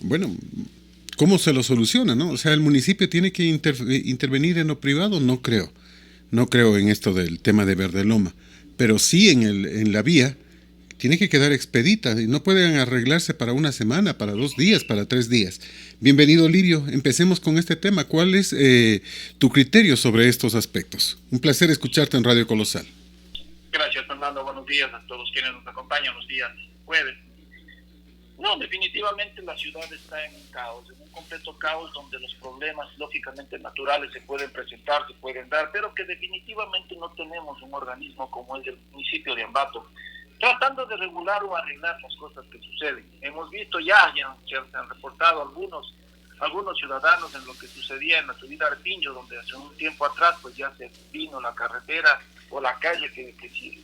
bueno, ¿cómo se lo soluciona, no? O sea, el municipio tiene que intervenir en lo privado, no creo. No creo en esto del tema de Verdeloma, pero sí en la vía tiene que quedar expedita y no pueden arreglarse para una semana, para 2 días, para 3 días. Bienvenido, Lirio. Empecemos con este tema. ¿Cuál es tu criterio sobre estos aspectos? Un placer escucharte en Radio Colosal. Gracias, Fernando. Buenos días a todos quienes nos acompañan los días jueves. No, definitivamente la ciudad está en un caos, en un completo caos donde los problemas lógicamente naturales se pueden presentar, se pueden dar, pero que definitivamente no tenemos un organismo como es el municipio de Ambato, tratando de regular o arreglar las cosas que suceden. Hemos visto ya se han reportado algunos ciudadanos en lo que sucedía en la subida al Pincho, donde hace un tiempo atrás pues ya se vino la carretera o la calle que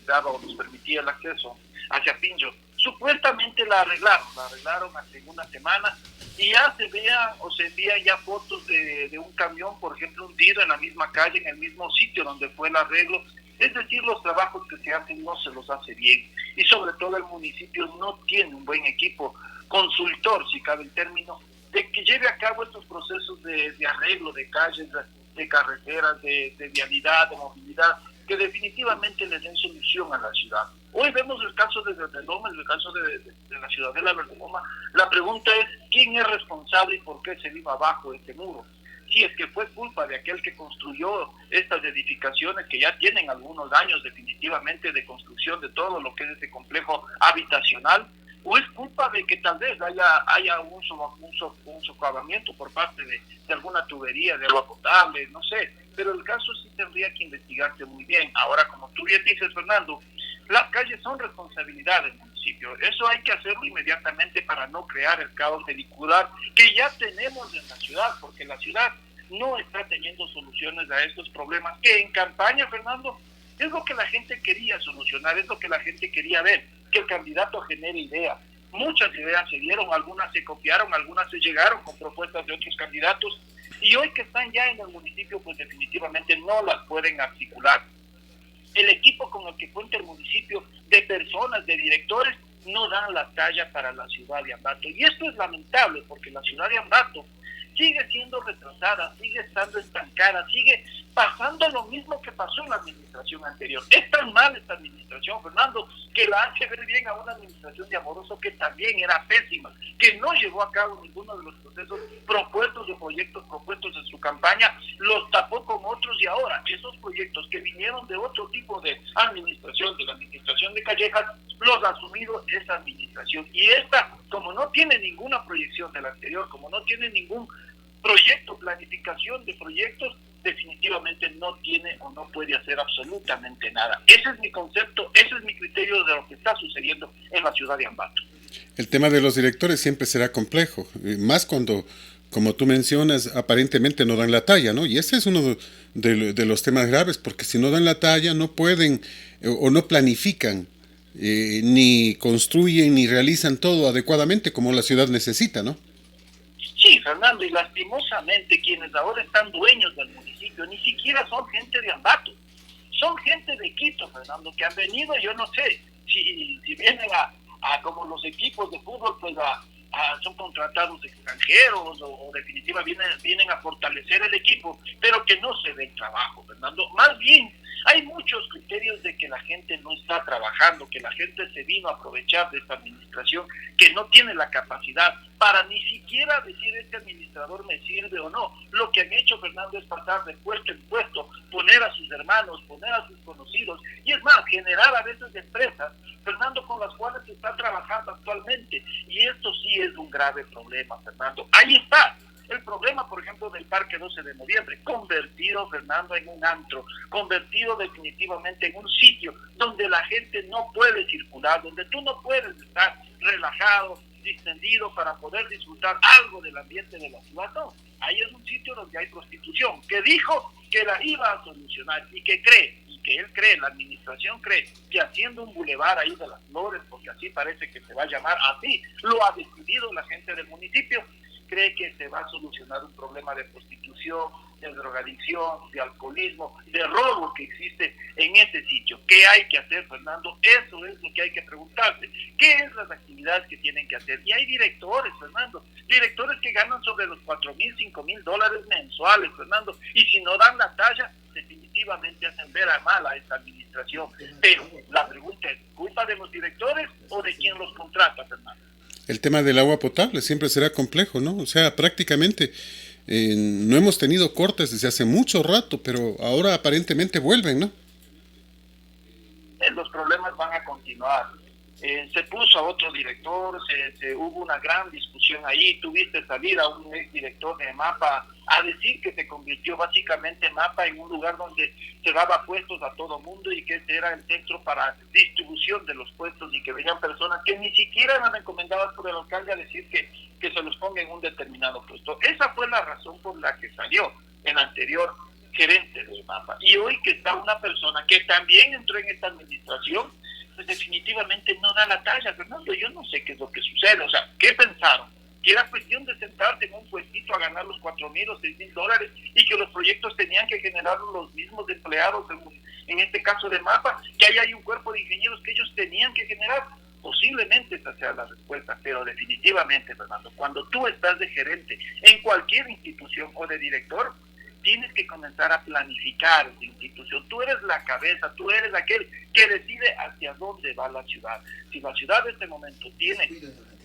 daba o nos permitía el acceso hacia Pincho. Supuestamente la arreglaron hace una semana y ya se envían ya fotos de un camión, por ejemplo, hundido en la misma calle, en el mismo sitio donde fue el arreglo. Es decir, los trabajos que se hacen no se los hace bien y sobre todo el municipio no tiene un buen equipo consultor, si cabe el término, de que lleve a cabo estos procesos de arreglo de calles, de carreteras, de vialidad, de movilidad, que definitivamente le den solución a la ciudad. Hoy vemos el caso de Verdeloma, el caso de la ciudadela Verdeloma. La pregunta es, ¿quién es responsable y por qué se vino abajo este muro? Si es que fue culpa de aquel que construyó estas edificaciones que ya tienen algunos años definitivamente de construcción de todo lo que es este complejo habitacional, o es culpa de que tal vez haya un socavamiento por parte de alguna tubería de agua potable, no sé, pero el caso sí tendría que investigarse muy bien. Ahora, como tú bien dices, Fernando, las calles son responsabilidad del municipio, eso hay que hacerlo inmediatamente para no crear el caos vehicular que ya tenemos en la ciudad, porque la ciudad no está teniendo soluciones a estos problemas, que en campaña, Fernando, es lo que la gente quería solucionar, es lo que la gente quería ver, que el candidato genere ideas. Muchas ideas se dieron, algunas se copiaron, algunas se llegaron con propuestas de otros candidatos, y hoy que están ya en el municipio, pues definitivamente no las pueden articular. El equipo con el que cuenta el municipio, de personas, de directores, no dan la talla para la ciudad de Ambato. Y esto es lamentable, porque la ciudad de Ambato sigue siendo retrasada, sigue estando estancada, sigue pasando lo mismo que pasó en la administración anterior. Es tan mal esta administración, Fernando, que la hace ver bien a una administración de Amoroso que también era pésima, que no llevó a cabo ninguno de los procesos propuestos o proyectos propuestos en su campaña, los tapó con otros, y ahora esos proyectos que vinieron de otro tipo de administración, de la administración de Callejas, los ha asumido esa administración. Y esta, como no tiene ninguna proyección de la anterior, como no tiene ningún proyecto, planificación de proyectos, definitivamente no tiene o no puede hacer absolutamente nada. Ese es mi concepto, ese es mi criterio de lo que está sucediendo en la ciudad de Ambato. El tema de los directores siempre será complejo, más cuando, como tú mencionas, aparentemente no dan la talla, ¿no? Y ese es uno de los temas graves, porque si no dan la talla no pueden o no planifican, ni construyen ni realizan todo adecuadamente como la ciudad necesita, ¿no? Sí, Fernando, y lastimosamente quienes ahora están dueños del municipio ni siquiera son gente de Ambato, son gente de Quito, Fernando, que han venido, yo no sé, si vienen a como los equipos de fútbol, pues son contratados extranjeros o definitivamente vienen a fortalecer el equipo, pero que no se ve el trabajo, Fernando. Más bien, hay muchos criterios de que la gente no está trabajando, que la gente se vino a aprovechar de esta administración, que no tiene la capacidad para ni siquiera decir este administrador me sirve o no. Lo que han hecho, Fernando, es pasar de puesto en puesto, poner a sus hermanos, poner a sus conocidos, y es más, generar a veces empresas, Fernando, con las cuales se está trabajando actualmente. Y esto sí es un grave problema, Fernando. Ahí está. El problema, por ejemplo, del Parque 12 de Noviembre, convertido, Fernando, en un antro, convertido definitivamente en un sitio donde la gente no puede circular, donde tú no puedes estar relajado, distendido para poder disfrutar algo del ambiente de la ciudad. No, ahí es un sitio donde hay prostitución, que dijo que la iba a solucionar y que él cree, la administración cree, que haciendo un bulevar ahí de las Flores, porque así parece que se va a llamar así, lo ha decidido la gente del municipio, cree que se va a solucionar un problema de prostitución, de drogadicción, de alcoholismo, de robo que existe en ese sitio. ¿Qué hay que hacer, Fernando? Eso es lo que hay que preguntarse. ¿Qué es las actividades que tienen que hacer? Y hay directores, Fernando, directores que ganan sobre los $4,000, $5,000 mensuales, Fernando, y si no dan la talla, definitivamente hacen ver a mal a esta administración. Pero la pregunta es, ¿culpa de los directores o de quién los contrata, Fernando? El tema del agua potable siempre será complejo, ¿no? O sea, prácticamente no hemos tenido cortes desde hace mucho rato, pero ahora aparentemente vuelven, ¿no? Los problemas van a continuar. Se puso a otro director, hubo una gran discusión ahí, tuviste salir a un exdirector de MAPA a decir que se convirtió básicamente MAPA en un lugar donde se daba puestos a todo mundo y que ese era el centro para distribución de los puestos y que venían personas que ni siquiera eran encomendadas por el alcalde a decir que se los ponga en un determinado puesto. Esa fue la razón por la que salió el anterior gerente del MAPA. Y hoy que está una persona que también entró en esta administración, pues definitivamente no da la talla, Fernando. Yo no sé qué es lo que sucede. O sea, ¿qué pensaron? Que era cuestión de sentarte en un puestito a ganar los $4,000 o $6,000 y que los proyectos tenían que generar los mismos empleados, en este caso de MAPA, que ahí hay un cuerpo de ingenieros que ellos tenían que generar. Posiblemente esa sea la respuesta, pero definitivamente, Fernando, cuando tú estás de gerente en cualquier institución o de director, tienes que comenzar a planificar esa institución. Tú eres la cabeza, tú eres aquel que decide hacia dónde va la ciudad. Si la ciudad en este momento tiene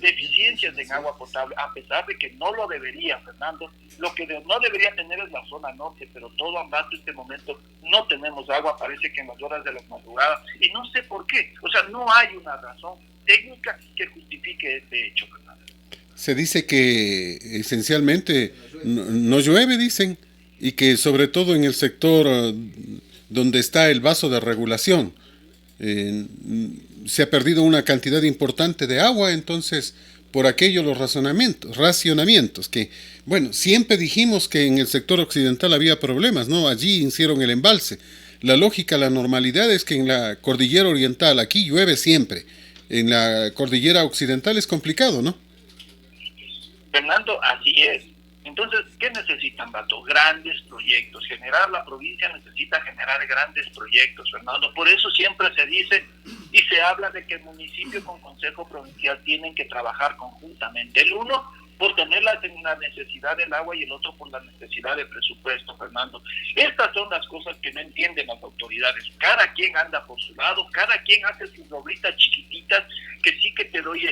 deficiencias en agua potable, a pesar de que no lo debería, Fernando, lo que no debería tener es la zona norte, pero todo Ambato en este momento no tenemos agua, parece que en las horas de la madrugada, y no sé por qué. O sea, no hay una razón técnica que justifique este hecho, Fernando. Se dice que esencialmente no llueve, dicen, y que sobre todo en el sector donde está el vaso de regulación se ha perdido una cantidad importante de agua, entonces por aquello los racionamientos que, bueno, siempre dijimos que en el sector occidental había problemas, ¿no? Allí hicieron el embalse. La lógica, la normalidad es que en la cordillera oriental aquí llueve siempre, en la cordillera occidental es complicado, ¿no? Fernando, así es. Entonces, ¿qué necesitan, Bato? Grandes proyectos. La provincia necesita generar grandes proyectos, Fernando. Por eso siempre se dice y se habla de que el municipio con consejo provincial tienen que trabajar conjuntamente. El uno por tener la necesidad del agua y el otro por la necesidad de presupuesto, Fernando. Estas son las cosas que no entienden las autoridades. Cada quien anda por su lado, cada quien hace sus obritas chiquititas, que sí que te doy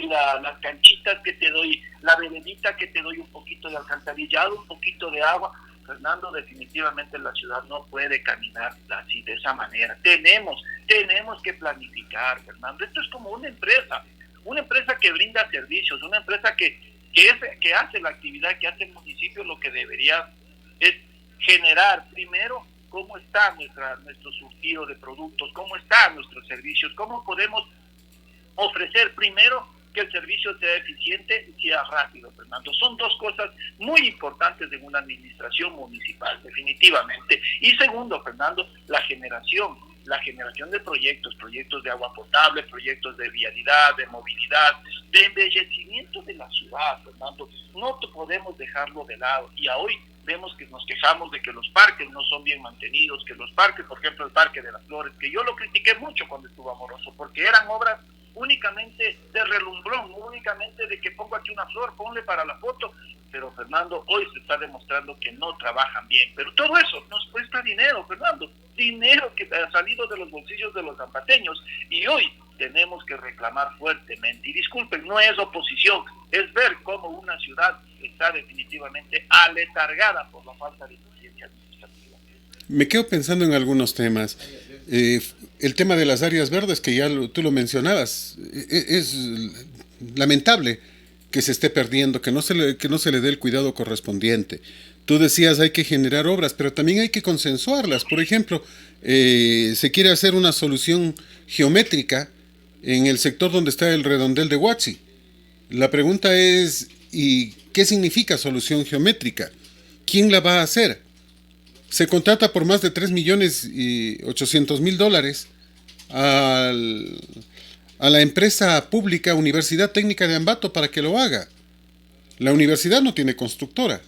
las canchitas, que te doy la veredita, que te doy un poquito de alcantarillado, un poquito de agua. Fernando, definitivamente la ciudad no puede caminar así, de esa manera. Tenemos que planificar, Fernando. Esto es como una empresa que brinda servicios, una empresa que hace la actividad que hace el municipio. Lo que debería es generar primero cómo está nuestro surtido de productos, cómo están nuestros servicios, cómo podemos ofrecer primero que el servicio sea eficiente y sea rápido, Fernando. Son dos cosas muy importantes en una administración municipal, definitivamente. Y segundo, Fernando, la generación de proyectos de agua potable, proyectos de vialidad, de movilidad, de embellecimiento de la ciudad, Fernando. No podemos dejarlo de lado. Y hoy vemos que nos quejamos de que los parques no son bien mantenidos, que los parques, por ejemplo, el Parque de las Flores, que yo lo critiqué mucho cuando estuvo Amoroso, porque eran obras únicamente de relumbrón, únicamente de que pongo aquí una flor, ponle para la foto. Pero, Fernando, hoy se está demostrando que no trabajan bien. Pero todo eso nos cuesta dinero, Fernando, dinero que ha salido de los bolsillos de los zapateños, y hoy tenemos que reclamar fuertemente. Y disculpen, no es oposición, es ver cómo una ciudad está definitivamente aletargada por la falta de eficiencia administrativa. Me quedo pensando en algunos temas. El tema de las áreas verdes, que ya tú lo mencionabas, es lamentable que se esté perdiendo, que no se le dé el cuidado correspondiente. Tú decías hay que generar obras, pero también hay que consensuarlas. Por ejemplo, se quiere hacer una solución geométrica en el sector donde está el redondel de Huachi. La pregunta es, ¿y qué significa solución geométrica? ¿Quién la va a hacer? Se contrata por más de $3,800,000 a la empresa pública Universidad Técnica de Ambato para que lo haga. La universidad no tiene constructora.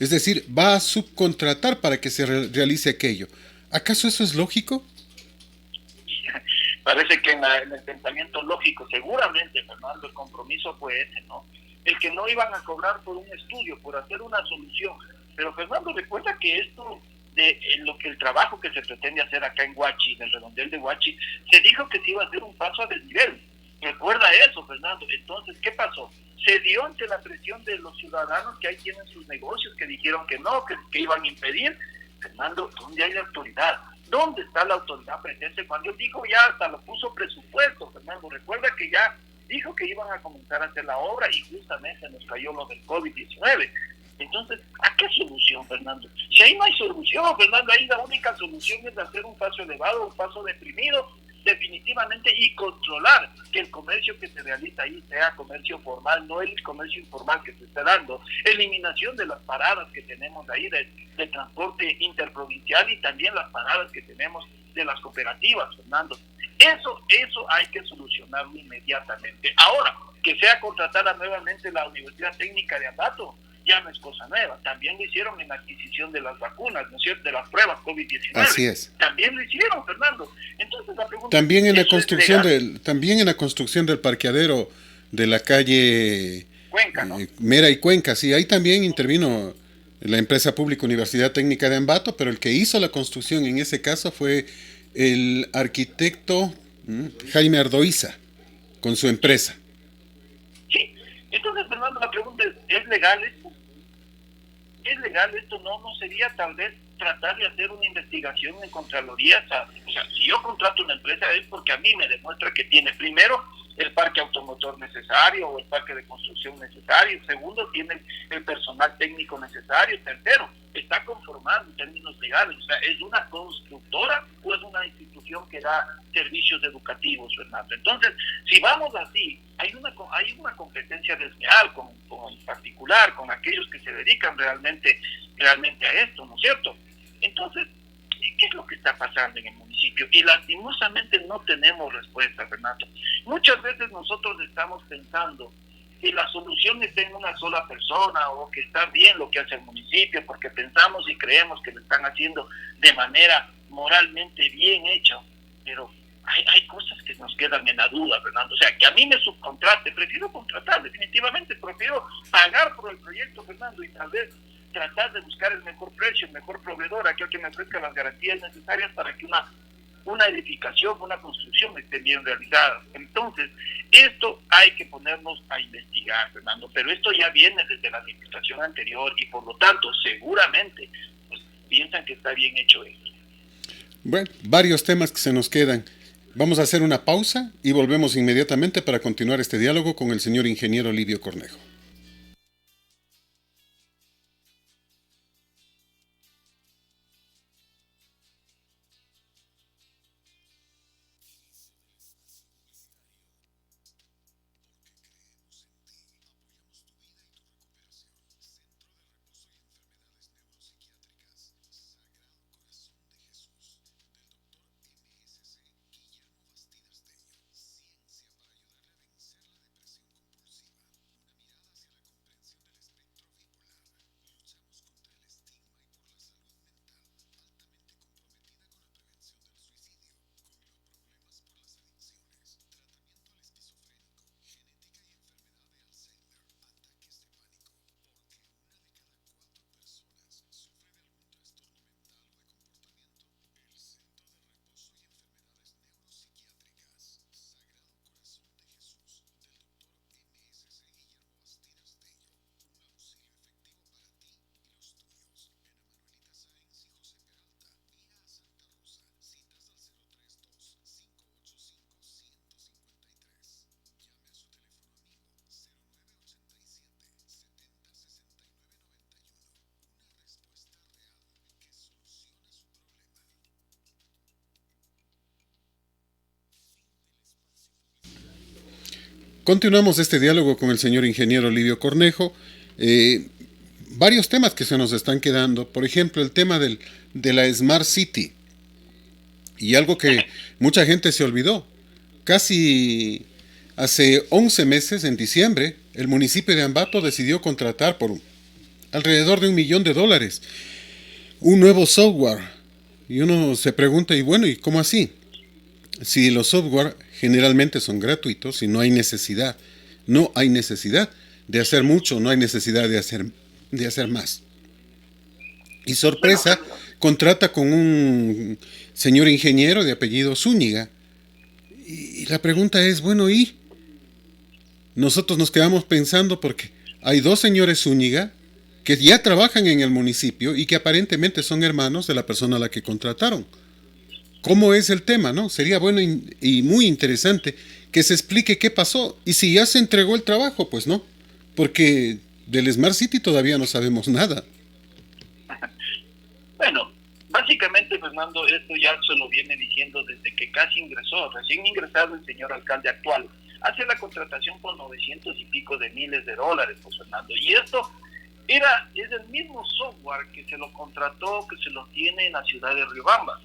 Es decir, va a subcontratar para que se realice aquello. ¿Acaso eso es lógico? Parece que en el pensamiento lógico, seguramente, Fernando, el compromiso fue ese, ¿no? El que no iban a cobrar por un estudio, por hacer una solución. Pero Fernando, recuerda que esto, en lo que el trabajo que se pretende hacer acá en Huachi, en el redondel de Huachi, se dijo que se iba a hacer un paso a desnivel. Recuerda eso, Fernando. Entonces, ¿qué pasó? Se dio ante la presión de los ciudadanos que ahí tienen sus negocios, que dijeron que no, que iban a impedir. Fernando, ¿dónde hay la autoridad? ¿Dónde está la autoridad presente? Cuando él dijo ya hasta lo puso presupuesto, Fernando, recuerda que ya dijo que iban a comenzar a hacer la obra y justamente nos cayó lo del COVID-19. Entonces, ¿a qué solución, Fernando? Si ahí no hay solución, Fernando, ahí la única solución es hacer un paso elevado, un paso deprimido, definitivamente, y controlar que el comercio que se realiza ahí sea comercio formal, no el comercio informal que se está dando. Eliminación de las paradas que tenemos ahí de transporte interprovincial y también las paradas que tenemos de las cooperativas, Fernando. Eso hay que solucionarlo inmediatamente. Ahora, que sea contratada nuevamente la Universidad Técnica de Ambato, ya no es cosa nueva. También lo hicieron en la adquisición de las vacunas, ¿no es cierto?, de las pruebas COVID-19. Así es. También lo hicieron, Fernando. Entonces la pregunta también en la construcción también en la construcción del parqueadero de la calle Cuenca, ¿no? Mera y Cuenca, sí, ahí también intervino la empresa pública Universidad Técnica de Ambato, pero el que hizo la construcción en ese caso fue el arquitecto Jaime Ardoiza, con su empresa. Sí, entonces, Fernando, la pregunta ¿es legal esto? ¿Es legal esto? No sería tal vez tratar de hacer una investigación en Contraloría. O sea, si yo contrato una empresa es porque a mí me demuestra que tiene, primero, el parque automotor necesario o el parque de construcción necesario, segundo, tiene el personal técnico necesario, tercero, está conformado en términos legales. O sea, ¿es una constructora o es una institución que da servicios educativos, Fernando? Entonces, si vamos así, hay una competencia desleal en particular con aquellos que se dedican realmente a esto, ¿no es cierto? Entonces, ¿qué es lo que está pasando en el municipio? Y lastimosamente no tenemos respuesta, Fernando. Muchas veces nosotros estamos pensando que la solución está en una sola persona o que está bien lo que hace el municipio porque pensamos y creemos que lo están haciendo de manera moralmente bien hecha, pero hay cosas que nos quedan en la duda, Fernando. O sea, que a mí me subcontrate, prefiero contratar, definitivamente, prefiero pagar por el proyecto, Fernando, y tal vez tratar de buscar el mejor precio, el mejor proveedor, aquel que me ofrezca las garantías necesarias para que una edificación, una construcción esté bien realizada. Entonces, esto hay que ponernos a investigar, Fernando, pero esto ya viene desde la administración anterior y por lo tanto, seguramente, pues, piensan que está bien hecho esto. Bueno, varios temas que se nos quedan. Vamos a hacer una pausa y volvemos inmediatamente para continuar este diálogo con el señor ingeniero Livio Cornejo. Continuamos este diálogo con el señor ingeniero Livio Cornejo. Varios temas que se nos están quedando. Por ejemplo, el tema de la Smart City. Y algo que mucha gente se olvidó. Casi hace 11 meses, en diciembre, el municipio de Ambato decidió contratar por alrededor de $1 millón un nuevo software. Y uno se pregunta, y bueno, ¿y cómo así? Si los software generalmente son gratuitos y no hay necesidad de hacer mucho, no hay necesidad de hacer más. Y sorpresa, contrata con un señor ingeniero de apellido Zúñiga. Y la pregunta es, bueno, ¿y? Nosotros nos quedamos pensando porque hay dos señores Zúñiga que ya trabajan en el municipio y que aparentemente son hermanos de la persona a la que contrataron. ¿Cómo es el tema, no? Sería bueno y muy interesante que se explique qué pasó. Y si ya se entregó el trabajo, pues no. Porque del Smart City todavía no sabemos nada. Bueno, básicamente, Fernando, esto ya se lo viene diciendo desde que casi recién ingresado el señor alcalde actual, hace la contratación por 900 y pico de miles de dólares, pues, Fernando. Y esto es el mismo software que se lo contrató, que se lo tiene en la ciudad de Riobamba,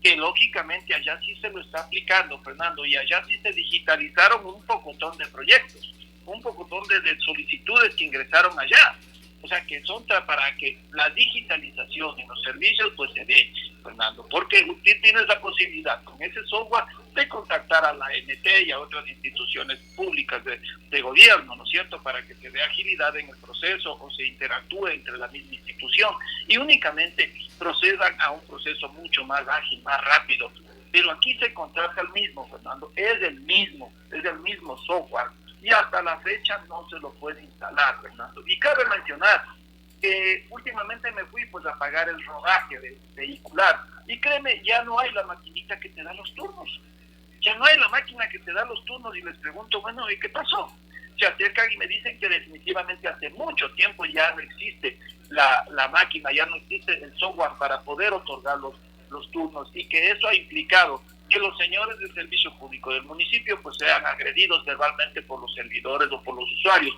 que lógicamente allá sí se lo está aplicando, Fernando, y allá sí se digitalizaron un pocotón de proyectos, un pocotón de solicitudes que ingresaron allá. O sea, que son para que la digitalización en los servicios pues se dé, Fernando, porque usted tiene la posibilidad con ese software de contactar a la ANT y a otras instituciones públicas de gobierno, ¿no es cierto?, para que se dé agilidad en el proceso o se interactúe entre la misma institución y únicamente procedan a un proceso mucho más ágil, más rápido. Pero aquí se contrata el mismo, Fernando, es el mismo software. Y hasta la fecha no se lo puede instalar, Fernando. Y cabe mencionar que últimamente me fui pues a pagar el rodaje vehicular. Y créeme, ya no hay la maquinita que te da los turnos. Ya no hay la máquina que te da los turnos y les pregunto, bueno, ¿y qué pasó? Se acercan y me dicen que definitivamente hace mucho tiempo ya no existe la máquina, ya no existe el software para poder otorgar los turnos y que eso ha implicado que los señores del servicio público del municipio pues sean agredidos verbalmente por los servidores o por los usuarios,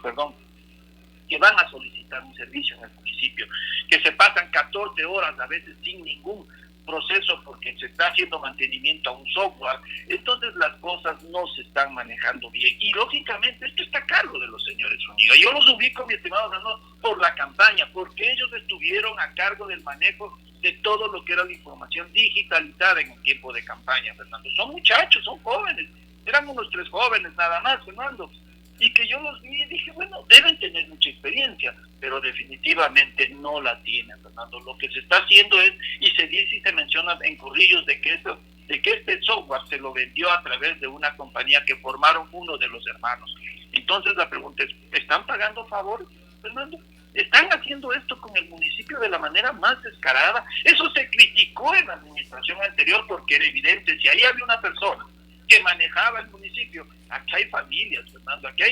que van a solicitar un servicio en el municipio, que se pasan 14 horas a veces sin ningún proceso porque se está haciendo mantenimiento a un software. Entonces las cosas no se están manejando bien y lógicamente esto está a cargo de los señores Zúñiga. Yo los ubico, mi estimado Fernando, por la campaña, porque ellos estuvieron a cargo del manejo de todo lo que era la información digitalizada en el tiempo de campaña, Fernando. Son muchachos, son jóvenes, eran unos 3 jóvenes nada más, Fernando, y que yo los vi y dije, bueno, deben tener mucha experiencia, pero definitivamente no la tienen, Fernando. Lo que se está haciendo es, y se dice y se menciona en corrillos de que este software se lo vendió a través de una compañía que formaron uno de los hermanos. Entonces la pregunta es, ¿están pagando favores, Fernando? Están haciendo esto con el municipio de la manera más descarada. Eso se criticó en la administración anterior porque era evidente, si ahí había una persona que manejaba el municipio, aquí hay familias, Fernando, aquí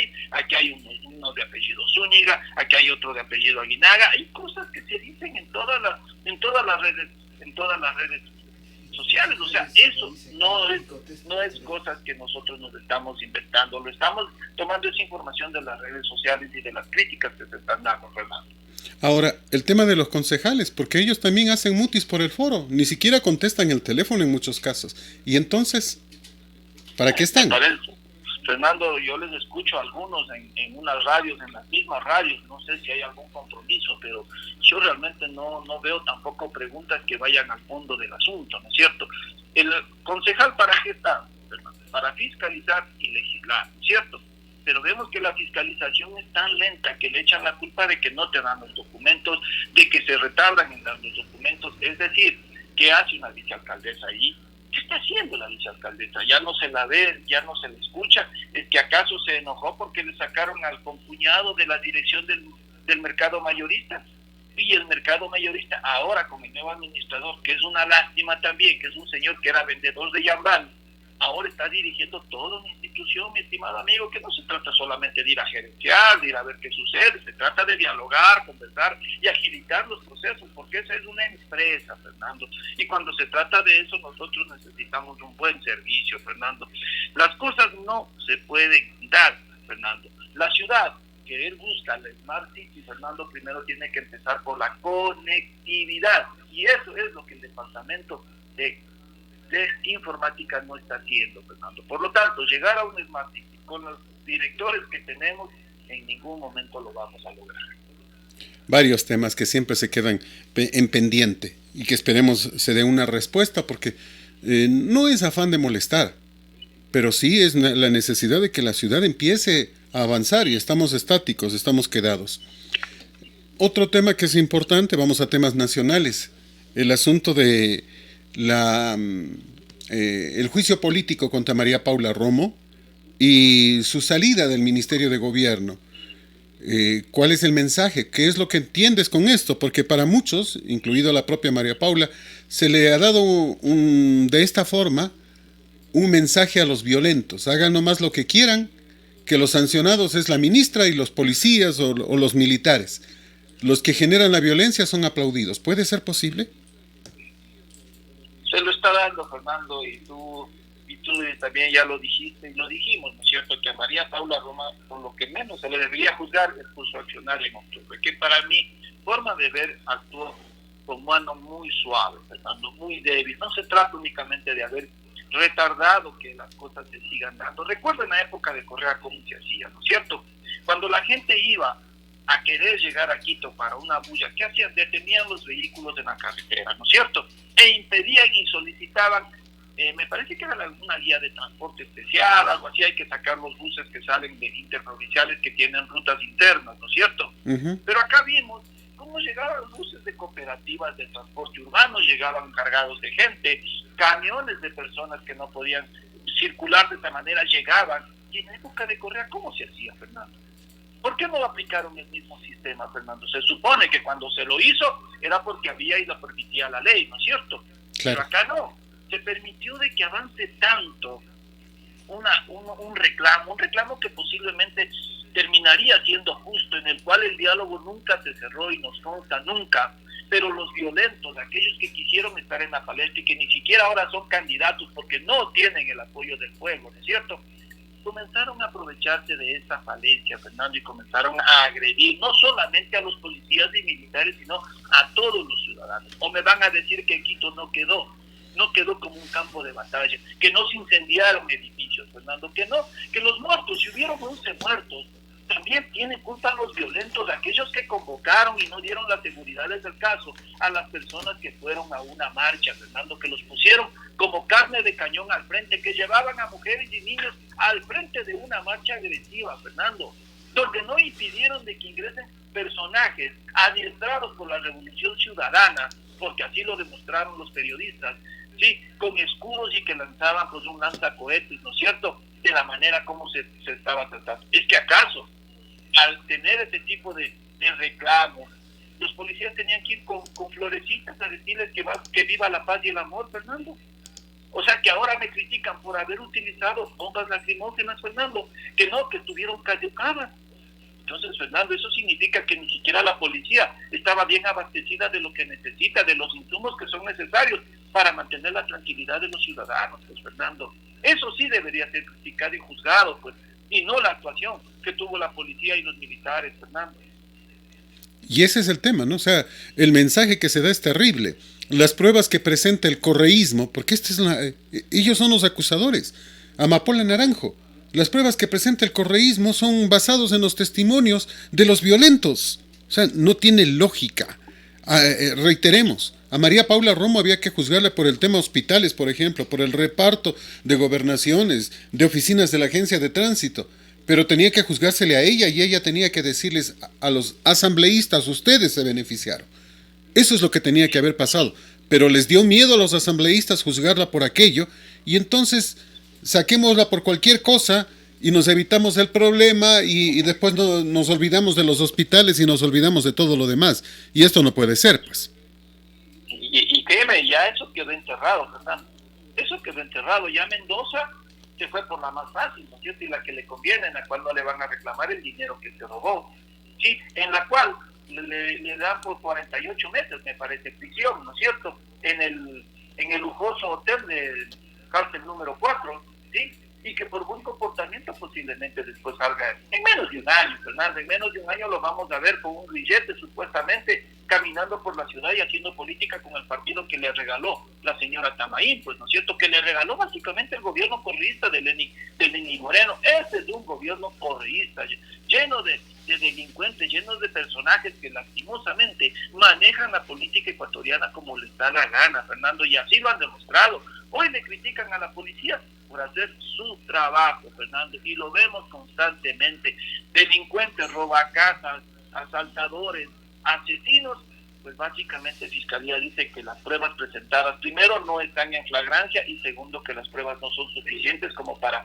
hay uno de apellido Zúñiga, aquí hay otro de apellido Aguinaga, hay cosas que se dicen en todas las redes sociales. O sea, eso no es cosas que nosotros nos estamos inventando, lo estamos tomando esa información de las redes sociales y de las críticas que se están dando, Fernando. Ahora, el tema de los concejales, porque ellos también hacen mutis por el foro, ni siquiera contestan el teléfono en muchos casos. Y entonces, ¿para qué están? Fernando, yo les escucho a algunos en unas radios, en las mismas radios, no sé si hay algún compromiso, pero yo realmente no veo tampoco preguntas que vayan al fondo del asunto, ¿no es cierto? El concejal, ¿para qué está, Fernando? Para fiscalizar y legislar, ¿cierto? Pero vemos que la fiscalización es tan lenta que le echan la culpa de que no te dan los documentos, de que se retardan en dar los documentos, es decir, ¿qué hace una vicealcaldesa ahí? ¿Qué está haciendo la vicealcaldesa? Ya no se la ve, ya no se la escucha. ¿Es que acaso se enojó porque le sacaron al concuñado de la dirección del mercado mayorista? Y el mercado mayorista ahora con el nuevo administrador, que es una lástima también, que es un señor que era vendedor de Yambal, ahora está dirigiendo toda una institución, mi estimado amigo, que no se trata solamente de ir a gerenciar, de ir a ver qué sucede, se trata de dialogar, conversar y agilitar los procesos, porque esa es una empresa, Fernando, y cuando se trata de eso nosotros necesitamos un buen servicio, Fernando. Las cosas no se pueden dar, Fernando. La ciudad que él busca, la Smart City, Fernando, primero tiene que empezar por la conectividad, y eso es lo que el departamento de informática no está haciendo, Fernando. Por lo tanto, llegar a un Smart City con los directores que tenemos en ningún momento lo vamos a lograr. Varios temas que siempre se quedan en pendiente y que esperemos se dé una respuesta, porque no es afán de molestar, pero sí es la necesidad de que la ciudad empiece a avanzar, y estamos estáticos, estamos quedados. Otro tema que es importante, vamos a temas nacionales, el asunto de el juicio político contra María Paula Romo y su salida del Ministerio de Gobierno. ¿Cuál es el mensaje? ¿Qué es lo que entiendes con esto? Porque para muchos, incluido la propia María Paula, se le ha dado de esta forma un mensaje a los violentos: hagan nomás lo que quieran, que los sancionados es la ministra y los policías o los militares. Los que generan la violencia son aplaudidos. ¿Puede ser posible? Se lo está dando, Fernando, y tú también ya lo dijiste y lo dijimos, ¿no es cierto?, que a María Paula Roma por lo que menos se le debería juzgar es por su accionar en octubre, que para mi forma de ver actuó con mano muy suave, Fernando, muy débil. No se trata únicamente de haber retardado que las cosas se sigan dando. Recuerdo en la época de Correa cómo se hacía, ¿no es cierto? Cuando la gente iba a querer llegar a Quito para una bulla, ¿qué hacían? Detenían los vehículos en la carretera, ¿no es cierto?, e impedían y solicitaban, me parece que era una guía de transporte especial, algo así. Hay que sacar los buses que salen de interprovinciales que tienen rutas internas, ¿no es cierto? Uh-huh. Pero acá vimos cómo llegaban los buses de cooperativas de transporte urbano, llegaban cargados de gente, camiones de personas que no podían circular de esta manera llegaban. Y en la época de Correa, ¿cómo se hacía, Fernando? ¿Por qué no aplicaron el mismo sistema, Fernando? Se supone que cuando se lo hizo era porque había y lo permitía la ley, ¿no es cierto? Claro. Pero acá no. Se permitió de que avance tanto un reclamo que posiblemente terminaría siendo justo, en el cual el diálogo nunca se cerró y nos consta nunca, pero los violentos, aquellos que quisieron estar en la palestra y que ni siquiera ahora son candidatos porque no tienen el apoyo del pueblo, ¿no es cierto?, comenzaron a aprovecharse de esa falencia, Fernando, y comenzaron a agredir no solamente a los policías y militares, sino a todos los ciudadanos. O me van a decir que Quito no quedó como un campo de batalla, que no se incendiaron edificios, Fernando, que los muertos, si hubieron 11 muertos, también tienen culpa los violentos, aquellos que convocaron y no dieron las seguridades del caso a las personas que fueron a una marcha, Fernando, que los pusieron como carne de cañón al frente, que llevaban a mujeres y niños al frente de una marcha agresiva, Fernando, donde no impidieron de que ingresen personajes adiestrados por la Revolución Ciudadana, porque así lo demostraron los periodistas, sí, con escudos y que lanzaban pues un lanzacohetes, ¿no es cierto?, de la manera como se estaba tratando. Es que acaso, al tener ese tipo de reclamos, los policías tenían que ir con florecitas a decirles que viva la paz y el amor, Fernando. O sea, que ahora me critican por haber utilizado bombas lacrimógenas, Fernando, que estuvieron caducadas. Entonces, Fernando, eso significa que ni siquiera la policía estaba bien abastecida de lo que necesita, de los insumos que son necesarios para mantener la tranquilidad de los ciudadanos, pues, Fernando. Eso sí debería ser criticado y juzgado, pues, y no la actuación que tuvo la policía y los militares, Fernando. Y ese es el tema, ¿no? O sea, el mensaje que se da es terrible. Las pruebas que presenta el correísmo, porque ellos son los acusadores, Amapola Naranjo. Las pruebas que presenta el correísmo son basados en los testimonios de los violentos. O sea, no tiene lógica. Reiteremos, a María Paula Romo había que juzgarla por el tema hospitales, por ejemplo, por el reparto de gobernaciones, de oficinas de la agencia de tránsito, pero tenía que juzgársele a ella y ella tenía que decirles a los asambleístas: ustedes se beneficiaron. Eso es lo que tenía que haber pasado, pero les dio miedo a los asambleístas juzgarla por aquello, y entonces saquémosla por cualquier cosa y nos evitamos el problema, y después nos olvidamos de los hospitales y nos olvidamos de todo lo demás, y esto no puede ser, pues. Y créeme, ya eso quedó enterrado, ¿verdad? Eso quedó enterrado. Ya Mendoza se fue por la más fácil, ¿no es cierto?, y la que le conviene, en la cual no le van a reclamar el dinero que se robó, ¿sí?, en la cual le dan por 48 meses, me parece, prisión, ¿no es cierto?, en el lujoso hotel de cárcel número 4, ¿sí?, y que por buen comportamiento posiblemente después salga en menos de un año, Fernando. En menos de un año lo vamos a ver con un grillete supuestamente caminando por la ciudad y haciendo política con el partido que le regaló la señora Tamaín, pues, ¿no es cierto? Que le regaló básicamente el gobierno correísta de Lenín Moreno. Ese es un gobierno correísta, lleno de delincuentes, llenos de personajes que lastimosamente manejan la política ecuatoriana como les da la gana, Fernando, y así lo han demostrado. Hoy le critican a la policía por hacer su trabajo, Fernando, y lo vemos constantemente. Delincuentes, robacasas, asaltadores, asesinos, pues básicamente Fiscalía dice que las pruebas presentadas, primero, no están en flagrancia, y segundo, que las pruebas no son suficientes como para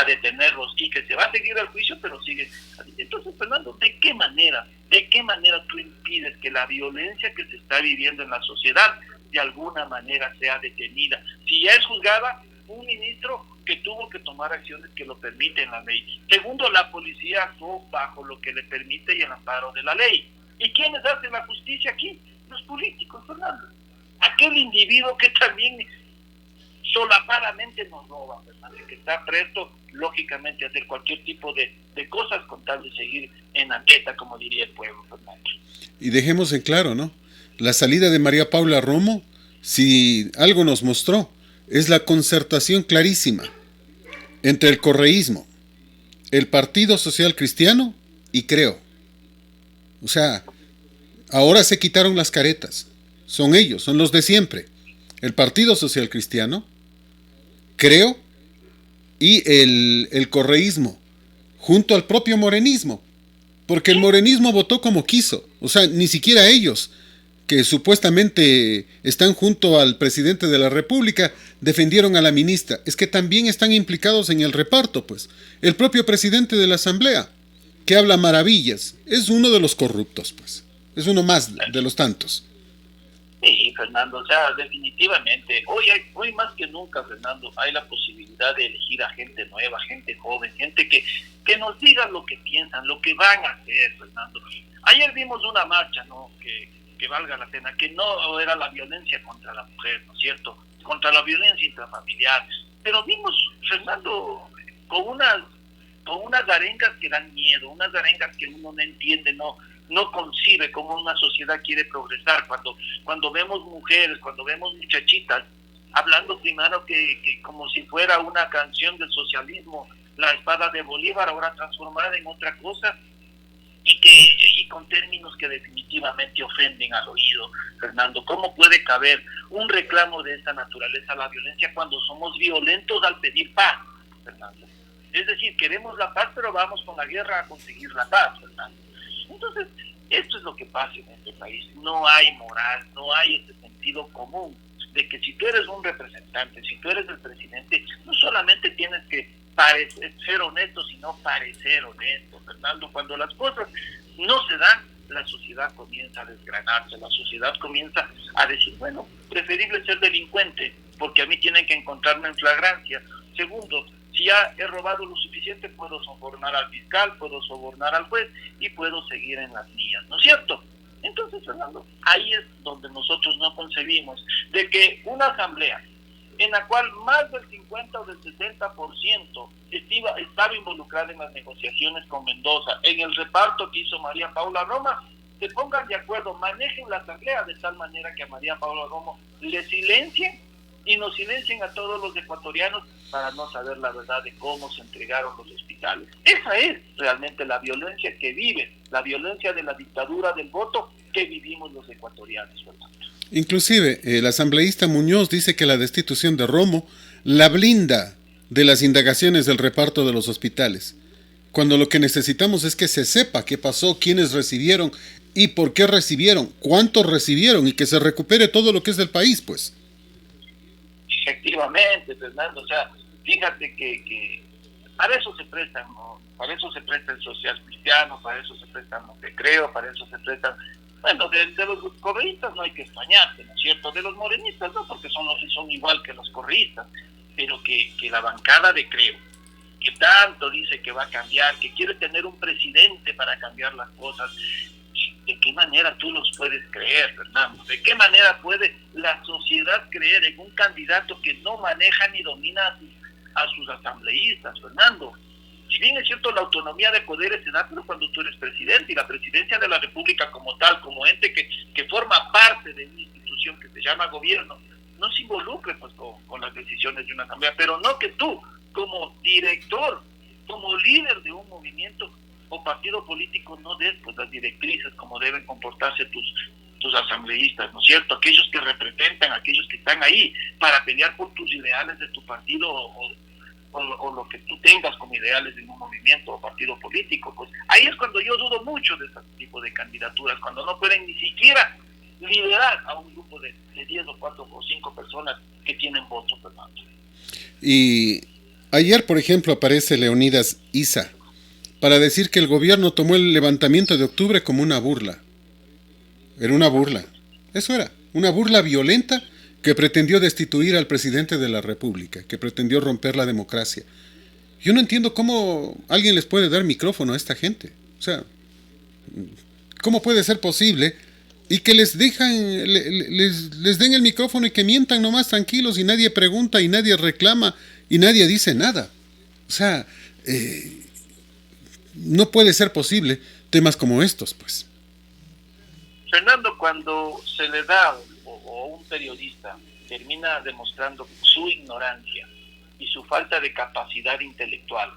detenerlos, y que se va a seguir el juicio, pero sigue. Entonces, Fernando, ¿de qué manera tú impides que la violencia que se está viviendo en la sociedad de alguna manera sea detenida? Si ya es juzgada, un ministro que tuvo que tomar acciones que lo permiten la ley. Segundo, la policía actuó bajo lo que le permite y el amparo de la ley. ¿Y quiénes hacen la justicia aquí? Los políticos, Fernando. Aquel individuo que también solapadamente nos roba, Fernando, que está presto, lógicamente, a hacer cualquier tipo de cosas con tal de seguir en la teta, como diría el pueblo, Fernando. Y dejemos en claro, ¿no? La salida de María Paula Romo, si algo nos mostró, es la concertación clarísima entre el correísmo, el Partido Social Cristiano y Creo. O sea, ahora se quitaron las caretas. Son ellos, son los de siempre. El Partido Social Cristiano, Creo y el correísmo, junto al propio morenismo. Porque el morenismo votó como quiso. O sea, ni siquiera ellos, que supuestamente están junto al presidente de la República, defendieron a la ministra. Es que también están implicados en el reparto, pues. El propio presidente de la Asamblea, que habla maravillas, es uno de los corruptos, pues. Es uno más de los tantos. Sí, Fernando, o sea, definitivamente, hoy más que nunca, Fernando, hay la posibilidad de elegir a gente nueva, gente joven, gente que nos diga lo que piensan, lo que van a hacer, Fernando. Ayer vimos una marcha, ¿no?, que valga la pena, que no era la violencia contra la mujer, ¿no es cierto?, contra la violencia intrafamiliar, pero vimos, Fernando, con unas arengas que dan miedo, unas arengas que uno no entiende, no concibe cómo una sociedad quiere progresar, cuando vemos mujeres, cuando vemos muchachitas, hablando primero que como si fuera una canción del socialismo, la espada de Bolívar, ahora transformada en otra cosa, y con términos que definitivamente ofenden al oído, Fernando. ¿Cómo puede caber un reclamo de esta naturaleza a la violencia cuando somos violentos al pedir paz, Fernando? Es decir, queremos la paz, pero vamos con la guerra a conseguir la paz, Fernando. Entonces, esto es lo que pasa en este país. No hay moral, no hay ese sentido común de que si tú eres un representante, si tú eres el presidente, no solamente tienes que ser honesto, sino parecer honesto, Fernando. Cuando las cosas no se dan, la sociedad comienza a desgranarse, la sociedad comienza a decir, bueno, preferible ser delincuente, porque a mí tienen que encontrarme en flagrancia. Segundo, si ya he robado lo suficiente, puedo sobornar al fiscal, puedo sobornar al juez y puedo seguir en las mías, ¿no es cierto? Entonces, Fernando, ahí es donde nosotros no concebimos de que una asamblea en la cual más del 50 o del 60% estaba involucrada en las negociaciones con Mendoza, en el reparto que hizo María Paula Roma, se pongan de acuerdo, manejen la asamblea de tal manera que a María Paula Roma le silencien y nos silencien a todos los ecuatorianos para no saber la verdad de cómo se entregaron los hospitales. Esa es realmente la violencia que vive, la violencia de la dictadura del voto que vivimos los ecuatorianos, Fernando. Inclusive, el asambleísta Muñoz dice que la destitución de Romo la blinda de las indagaciones del reparto de los hospitales, cuando lo que necesitamos es que se sepa qué pasó, quiénes recibieron y por qué recibieron, cuántos recibieron y que se recupere todo lo que es del país, pues. Efectivamente, Fernando, o sea, fíjate que para eso se prestan, ¿no? Para eso se presta el social cristiano, para eso se prestan los de Creo, para eso se prestan. Bueno, de los correístas no hay que extrañarse, ¿no es cierto? De los morenistas no, porque son igual que los correístas, pero que la bancada de Creo, que tanto dice que va a cambiar, que quiere tener un presidente para cambiar las cosas, ¿de qué manera tú los puedes creer, Fernando? ¿De qué manera puede la sociedad creer en un candidato que no maneja ni domina a sus asambleístas, Fernando? Si bien es cierto, la autonomía de poderes se da pero cuando tú eres presidente, y la presidencia de la República como tal, como ente que forma parte de una institución que se llama gobierno, no se involucre pues con las decisiones de una asamblea, pero no que tú, como director, como líder de un movimiento o partido político, no des pues las directrices como deben comportarse tus asambleístas, ¿no es cierto? Aquellos que representan, aquellos que están ahí para pelear por tus ideales de tu partido o lo que tú tengas como ideales en un movimiento o partido político. Pues ahí es cuando yo dudo mucho de este tipo de candidaturas, cuando no pueden ni siquiera liderar a un grupo de 10 o 4 o 5 personas que tienen votos, Fernando. Y ayer, por ejemplo, aparece Leonidas Issa para decir que el gobierno tomó el levantamiento de octubre como una burla. Era una burla. Eso era, una burla violenta que pretendió destituir al presidente de la República, que pretendió romper la democracia. Yo no entiendo cómo alguien les puede dar micrófono a esta gente. O sea, ¿cómo puede ser posible? Y que les den el micrófono y que mientan nomás tranquilos y nadie pregunta y nadie reclama y nadie dice nada. O sea, no puede ser posible temas como estos, pues. Fernando, cuando se le da o un periodista termina demostrando su ignorancia y su falta de capacidad intelectual,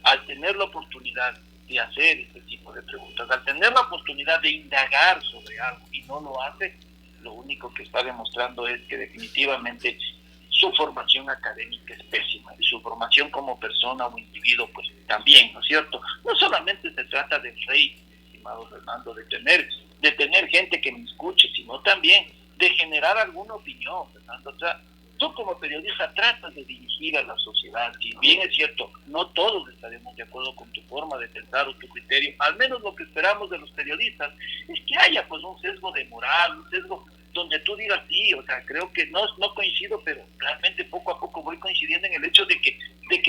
al tener la oportunidad de hacer este tipo de preguntas, al tener la oportunidad de indagar sobre algo y no lo hace, lo único que está demostrando es que definitivamente su formación académica es pésima y su formación como persona o individuo pues también, ¿no es cierto? No solamente se trata del rey, estimado Fernando, de tener gente que me escuche, sino también de generar alguna opinión, Fernando. O sea, tú como periodista tratas de dirigir a la sociedad, si bien es cierto, no todos estaremos de acuerdo con tu forma de pensar o tu criterio, al menos lo que esperamos de los periodistas es que haya pues un sesgo de moral, un sesgo donde tú digas sí, o sea, creo que no coincido, pero realmente poco a poco voy coincidiendo en el hecho de que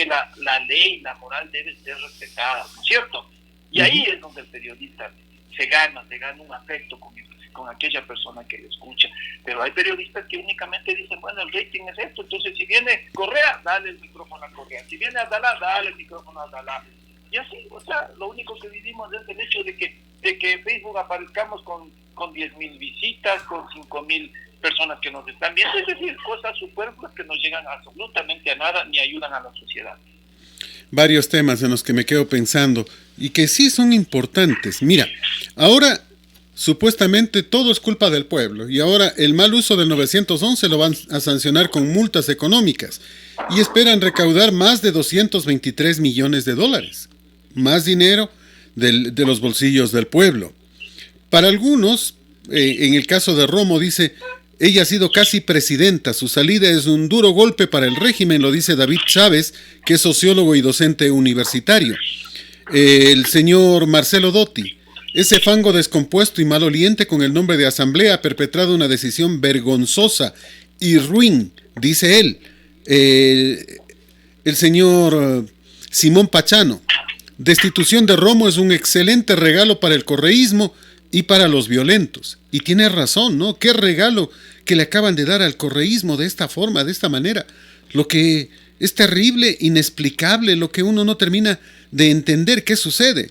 la ley, la moral deben ser respetadas, ¿no es cierto? Y ahí es donde el periodista se gana un afecto con aquella persona que le escucha. Pero hay periodistas que únicamente dicen, bueno, el rating es esto, entonces si viene Correa, dale el micrófono a Correa, si viene Adalá, dale el micrófono a Adalá. Y así, o sea, lo único que vivimos es el hecho de que Facebook aparezcamos con 10.000 visitas, con 5.000 personas que nos están viendo, es decir, cosas superfluas que no llegan absolutamente a nada ni ayudan a la sociedad. Varios temas en los que me quedo pensando y que sí son importantes. Mira, ahora supuestamente todo es culpa del pueblo y ahora el mal uso del 911 lo van a sancionar con multas económicas y esperan recaudar más de 223 millones de dólares. Más dinero de los bolsillos del pueblo. Para algunos, en el caso de Romo, dice, ella ha sido casi presidenta, su salida es un duro golpe para el régimen, lo dice David Chávez, que es sociólogo y docente universitario. El señor Marcelo Dotti, ese fango descompuesto y maloliente con el nombre de Asamblea ha perpetrado una decisión vergonzosa y ruin, dice él. El señor Simón Pachano, destitución de Romo es un excelente regalo para el correísmo y para los violentos. Y tiene razón, ¿no? Qué regalo que le acaban de dar al correísmo de esta forma, de esta manera. Lo que es terrible, inexplicable, lo que uno no termina de entender qué sucede.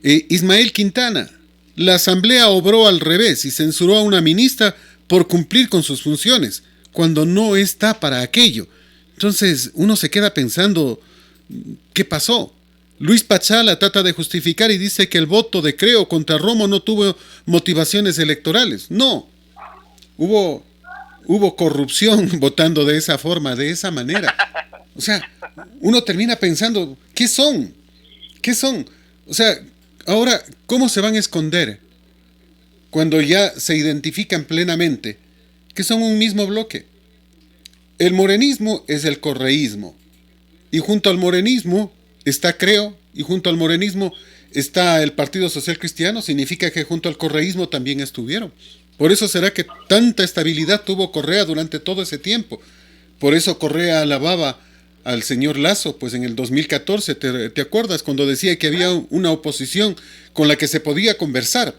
Ismael Quintana, la asamblea obró al revés y censuró a una ministra por cumplir con sus funciones, cuando no está para aquello. Entonces uno se queda pensando, ¿qué pasó? Luis Pachala trata de justificar y dice que el voto de Creo contra Romo no tuvo motivaciones electorales. No, hubo corrupción votando de esa forma, de esa manera. O sea, uno termina pensando, ¿qué son? ¿Qué son? O sea, ahora, ¿cómo se van a esconder cuando ya se identifican plenamente que son un mismo bloque? El morenismo es el correísmo. Y junto al morenismo está Creo, y junto al morenismo está el Partido Social Cristiano, significa que junto al correísmo también estuvieron. Por eso será que tanta estabilidad tuvo Correa durante todo ese tiempo. Por eso Correa alababa al señor Lasso, pues en el 2014, ¿te acuerdas? Cuando decía que había una oposición con la que se podía conversar.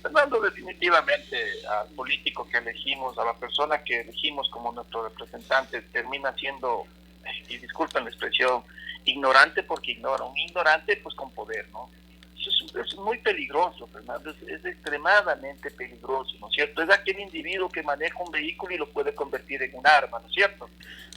Fernando, definitivamente al político que elegimos, a la persona que elegimos como nuestro representante, termina siendo y disculpen la expresión, ignorante porque ignora, un ignorante pues con poder, ¿no? Eso es muy peligroso, Fernando, es extremadamente peligroso, ¿no es cierto? Es aquel individuo que maneja un vehículo y lo puede convertir en un arma, ¿no es cierto?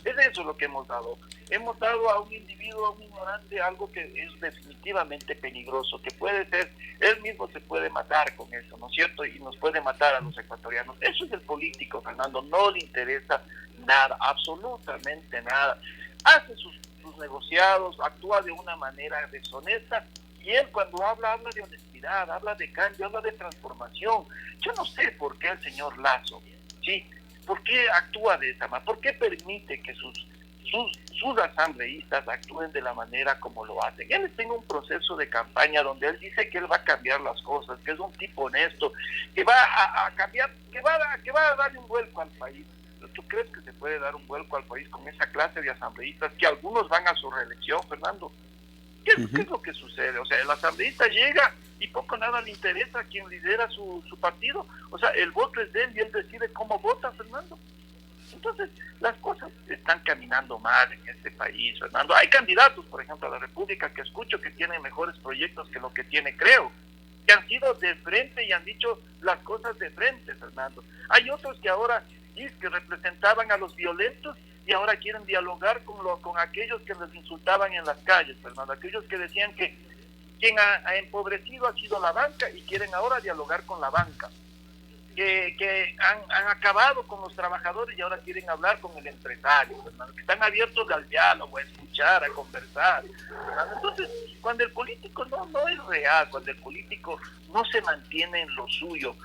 Es eso lo que hemos dado. Hemos dado a un individuo, a un ignorante, algo que es definitivamente peligroso, que puede ser, él mismo se puede matar con eso, ¿no es cierto? Y nos puede matar a los ecuatorianos. Eso es el político, Fernando, no le interesa nada, absolutamente nada. Hace sus negociados, actúa de una manera deshonesta. Y él cuando habla de honestidad, habla de cambio, habla de transformación. Yo no sé por qué el señor Lasso, ¿sí? ¿Por qué actúa de esa manera? ¿Por qué permite que sus asambleístas actúen de la manera como lo hacen? Él está en un proceso de campaña donde él dice que él va a cambiar las cosas, que es un tipo honesto, que va a cambiar, que va a darle un vuelco al país. ¿Tú crees que se puede dar un vuelco al país con esa clase de asambleístas que algunos van a su reelección, Fernando? ¿Qué es lo que sucede? O sea, el asambleísta llega y poco nada le interesa a quien lidera su partido. O sea, el voto es de él y él decide cómo vota, Fernando. Entonces, las cosas están caminando mal en este país, Fernando. Hay candidatos, por ejemplo, a la República que escucho que tienen mejores proyectos que lo que tiene Creo, que han sido de frente y han dicho las cosas de frente, Fernando. Hay otros que ahora que representaban a los violentos y ahora quieren dialogar con aquellos que les insultaban en las calles, Fernando, aquellos que decían que quien ha empobrecido ha sido la banca y quieren ahora dialogar con la banca, que han acabado con los trabajadores y ahora quieren hablar con el empresario, Fernando, que están abiertos al diálogo, a escuchar, a conversar, Fernando. Entonces, cuando el político no es real, cuando el político no se mantiene en lo suyo,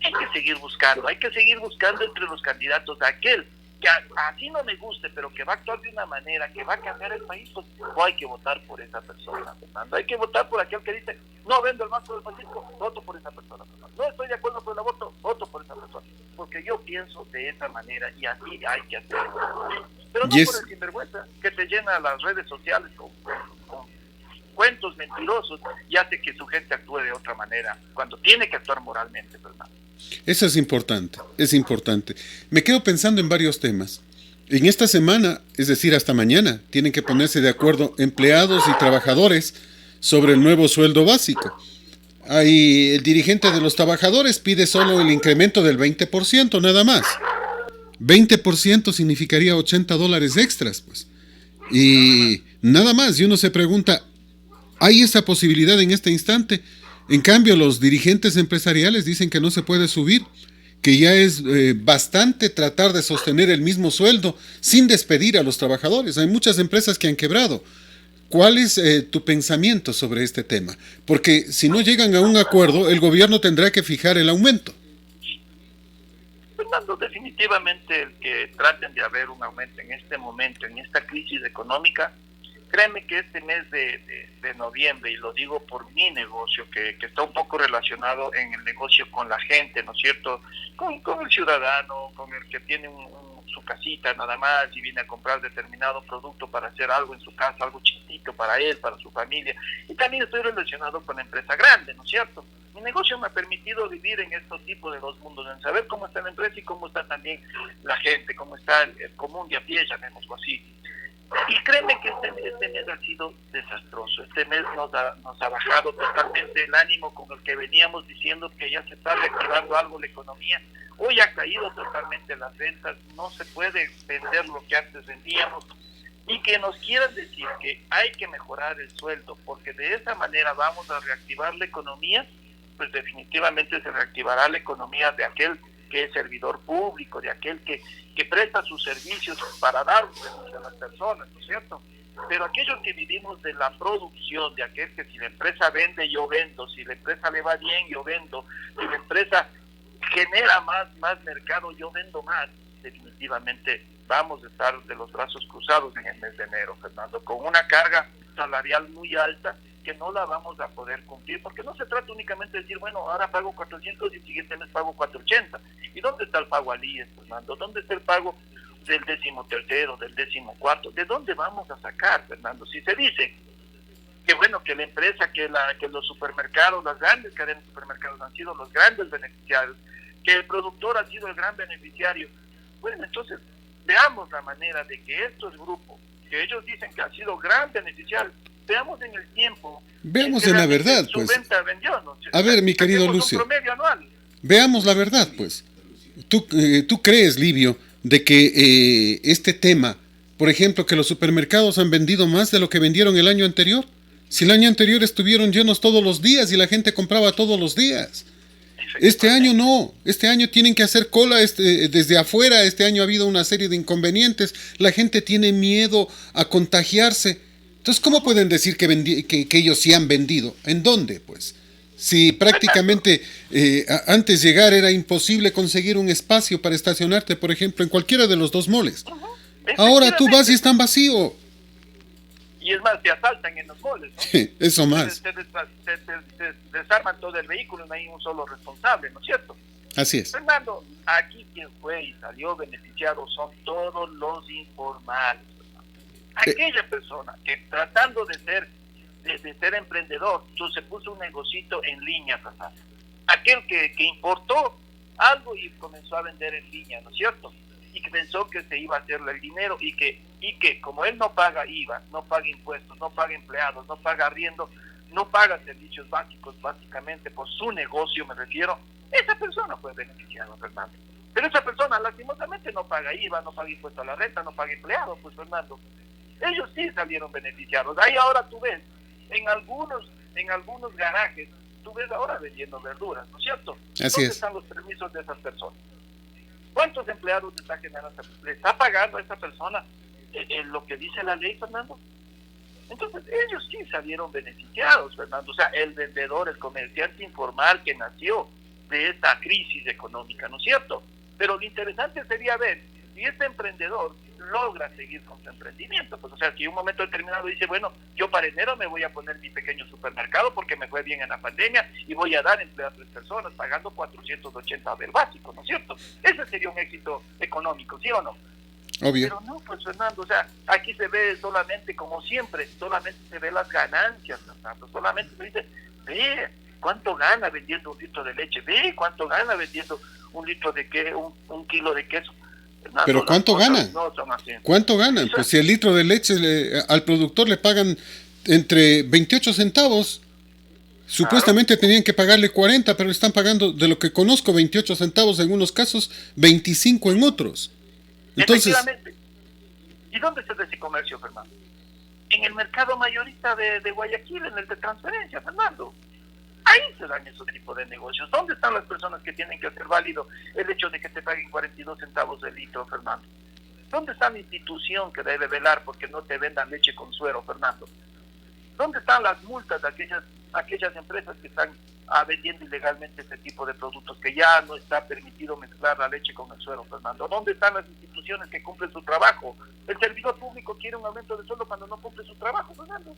hay que seguir buscando entre los candidatos a aquel que así no me guste, pero que va a actuar de una manera que va a cambiar el país, pues no hay que votar por esa persona, Fernando. Hay que votar por aquel que dice, no vendo el Banco del Pacífico, voto por esa persona, Fernando. No estoy de acuerdo con el aborto, voto por esa persona. Porque yo pienso de esa manera y así hay que hacerlo. Pero no por el sinvergüenza que te llena las redes sociales con cuentos mentirosos y hace que su gente actúe de otra manera, cuando tiene que actuar moralmente, Fernando. Eso es importante, es importante. Me quedo pensando en varios temas. En esta semana, es decir, hasta mañana, tienen que ponerse de acuerdo empleados y trabajadores sobre el nuevo sueldo básico. Ahí el dirigente de los trabajadores pide solo el incremento del 20%, nada más. 20% significaría $80 extras, pues. Y nada más, y uno se pregunta, ¿hay esa posibilidad en este instante? En cambio, los dirigentes empresariales dicen que no se puede subir, que ya es bastante tratar de sostener el mismo sueldo sin despedir a los trabajadores. Hay muchas empresas que han quebrado. ¿Cuál es tu pensamiento sobre este tema? Porque si no llegan a un acuerdo, el gobierno tendrá que fijar el aumento. Fernando, definitivamente el que traten de haber un aumento en este momento, en esta crisis económica, créeme que este mes de noviembre, y lo digo por mi negocio, que está un poco relacionado en el negocio con la gente, ¿no es cierto? Con el ciudadano, con el que tiene su casita nada más y viene a comprar determinado producto para hacer algo en su casa, algo chiquitito para él, para su familia. Y también estoy relacionado con la empresa grande, ¿no es cierto? Mi negocio me ha permitido vivir en estos tipos de dos mundos, en saber cómo está la empresa y cómo está también la gente, cómo está el común de a pie, llamémoslo así. Y créeme que este mes ha sido desastroso. Este mes nos ha bajado totalmente el ánimo con el que veníamos diciendo que ya se está reactivando algo la economía. Hoy ha caído totalmente las ventas, no se puede vender lo que antes vendíamos. Y que nos quieran decir que hay que mejorar el sueldo, porque de esa manera vamos a reactivar la economía, pues definitivamente se reactivará la economía de aquel que es servidor público, de aquel que presta sus servicios para dar a las personas, ¿no es cierto? Pero aquellos que vivimos de la producción, de aquel que si la empresa vende, yo vendo, si la empresa le va bien, yo vendo, si la empresa genera más mercado, yo vendo más, definitivamente vamos a estar de los brazos cruzados en el mes de enero, Fernando, con una carga salarial muy alta que no la vamos a poder cumplir, porque no se trata únicamente de decir, bueno, ahora pago 400 y el siguiente mes pago 480. ¿Y dónde está el pago al IES, Fernando? ¿Dónde está el pago del 13º, del 14º? ¿De dónde vamos a sacar, Fernando? Si se dice que bueno, que la empresa, que los supermercados, las grandes cadenas de supermercados han sido los grandes beneficiarios, que el productor ha sido el gran beneficiario, bueno, entonces veamos la manera de que estos grupos que ellos dicen que ha sido gran beneficiario. Veamos en el tiempo. Veamos en la verdad, su pues. Venta vendió, ¿no? A ver, mi querido Saquemos Lucio. un promedio anual. Veamos la verdad, pues. ¿Tú crees, Livio, de que este tema, por ejemplo, que los supermercados han vendido más de lo que vendieron el año anterior? Si el año anterior estuvieron llenos todos los días y la gente compraba todos los días. Este año no, este año tienen que hacer cola desde afuera, este año ha habido una serie de inconvenientes, la gente tiene miedo a contagiarse. Entonces, ¿cómo pueden decir que ellos sí han vendido? ¿En dónde, pues? Si prácticamente antes llegar era imposible conseguir un espacio para estacionarte, por ejemplo, en cualquiera de los dos moles. Ahora tú vas y están vacíos. Y es más, te asaltan en los moles, ¿no? Eso más. Te desarman todo el vehículo, no hay un solo responsable, ¿no es cierto? Así es. Fernando, aquí quien fue y salió beneficiado son todos los informales. Aquella persona que tratando de ser emprendedor, se puso un negocito en línea, Fernando. Aquel que importó algo y comenzó a vender en línea, ¿no es cierto? Y que pensó que se iba a hacerle el dinero y que como él no paga IVA, no paga impuestos, no paga empleados, no paga arriendo, no paga servicios básicos, básicamente por su negocio me refiero, esa persona fue beneficiada, Fernando. Pero esa persona lastimosamente no paga IVA, no paga impuesto a la renta, no paga empleados, pues Fernando. Ellos sí salieron beneficiados. Ahí ahora tú ves, en algunos garajes, tú ves ahora vendiendo verduras, ¿no es cierto? Así es. Están los permisos de esas personas? ¿Cuántos empleados está generando? ¿Le está pagando a esa persona lo que dice la ley, Fernando? Entonces, ellos sí salieron beneficiados, Fernando. O sea, el vendedor, el comerciante informal que nació de esta crisis económica, ¿no es cierto? Pero lo interesante sería ver si este emprendedor logra seguir con su emprendimiento. Pues, o sea, si en un momento determinado dice, bueno, yo para enero me voy a poner mi pequeño supermercado porque me fue bien en la pandemia y voy a dar empleo a 3 personas pagando 480 del básico, ¿no es cierto? Ese sería un éxito económico, ¿sí o no? Obvio. Pero no, pues Fernando, o sea, aquí se ve solamente, como siempre, solamente se ve las ganancias, Fernando, solamente se dice, ve cuánto gana vendiendo un litro de leche, ve cuánto gana vendiendo un litro de queso, un kilo de queso. Fernando, pero ¿cuánto ganan? No son así. ¿Cuánto ganan? Pues si el litro de leche al productor le pagan entre 28 centavos, supuestamente tenían que pagarle 40, pero están pagando, de lo que conozco, 28 centavos en unos casos, 25 en otros. Entonces, efectivamente. ¿Y dónde se da ese comercio, Fernando? En el mercado mayorista de Guayaquil, en el de transferencia, Fernando. Ahí se dan esos tipos de negocios. ¿Dónde están las personas que tienen que hacer válido el hecho de que te paguen 42 centavos de litro, Fernando? ¿Dónde está la institución que debe velar porque no te vendan leche con suero, Fernando? ¿Dónde están las multas de aquellas empresas que están vendiendo ilegalmente este tipo de productos, que ya no está permitido mezclar la leche con el suero, Fernando? ¿Dónde están las instituciones que cumplen su trabajo? El servidor público quiere un aumento de sueldo cuando no cumple su trabajo, Fernando.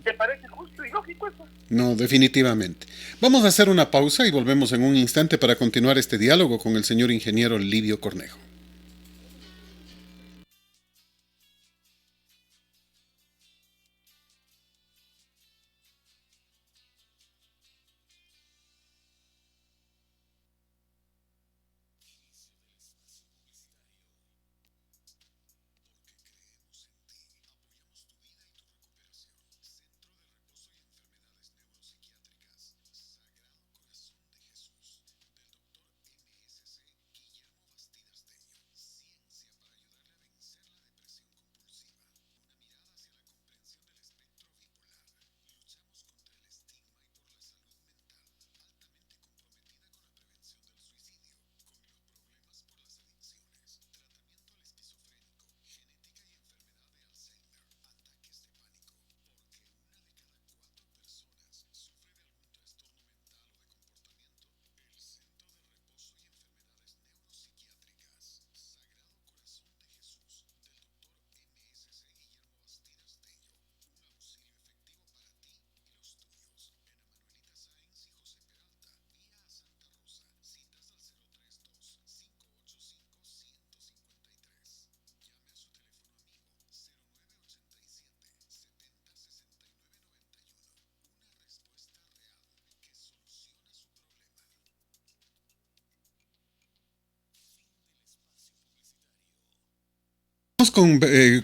¿Te parece justo y lógico eso? No, definitivamente. Vamos a hacer una pausa y volvemos en un instante para continuar este diálogo con el señor ingeniero Livio Cornejo.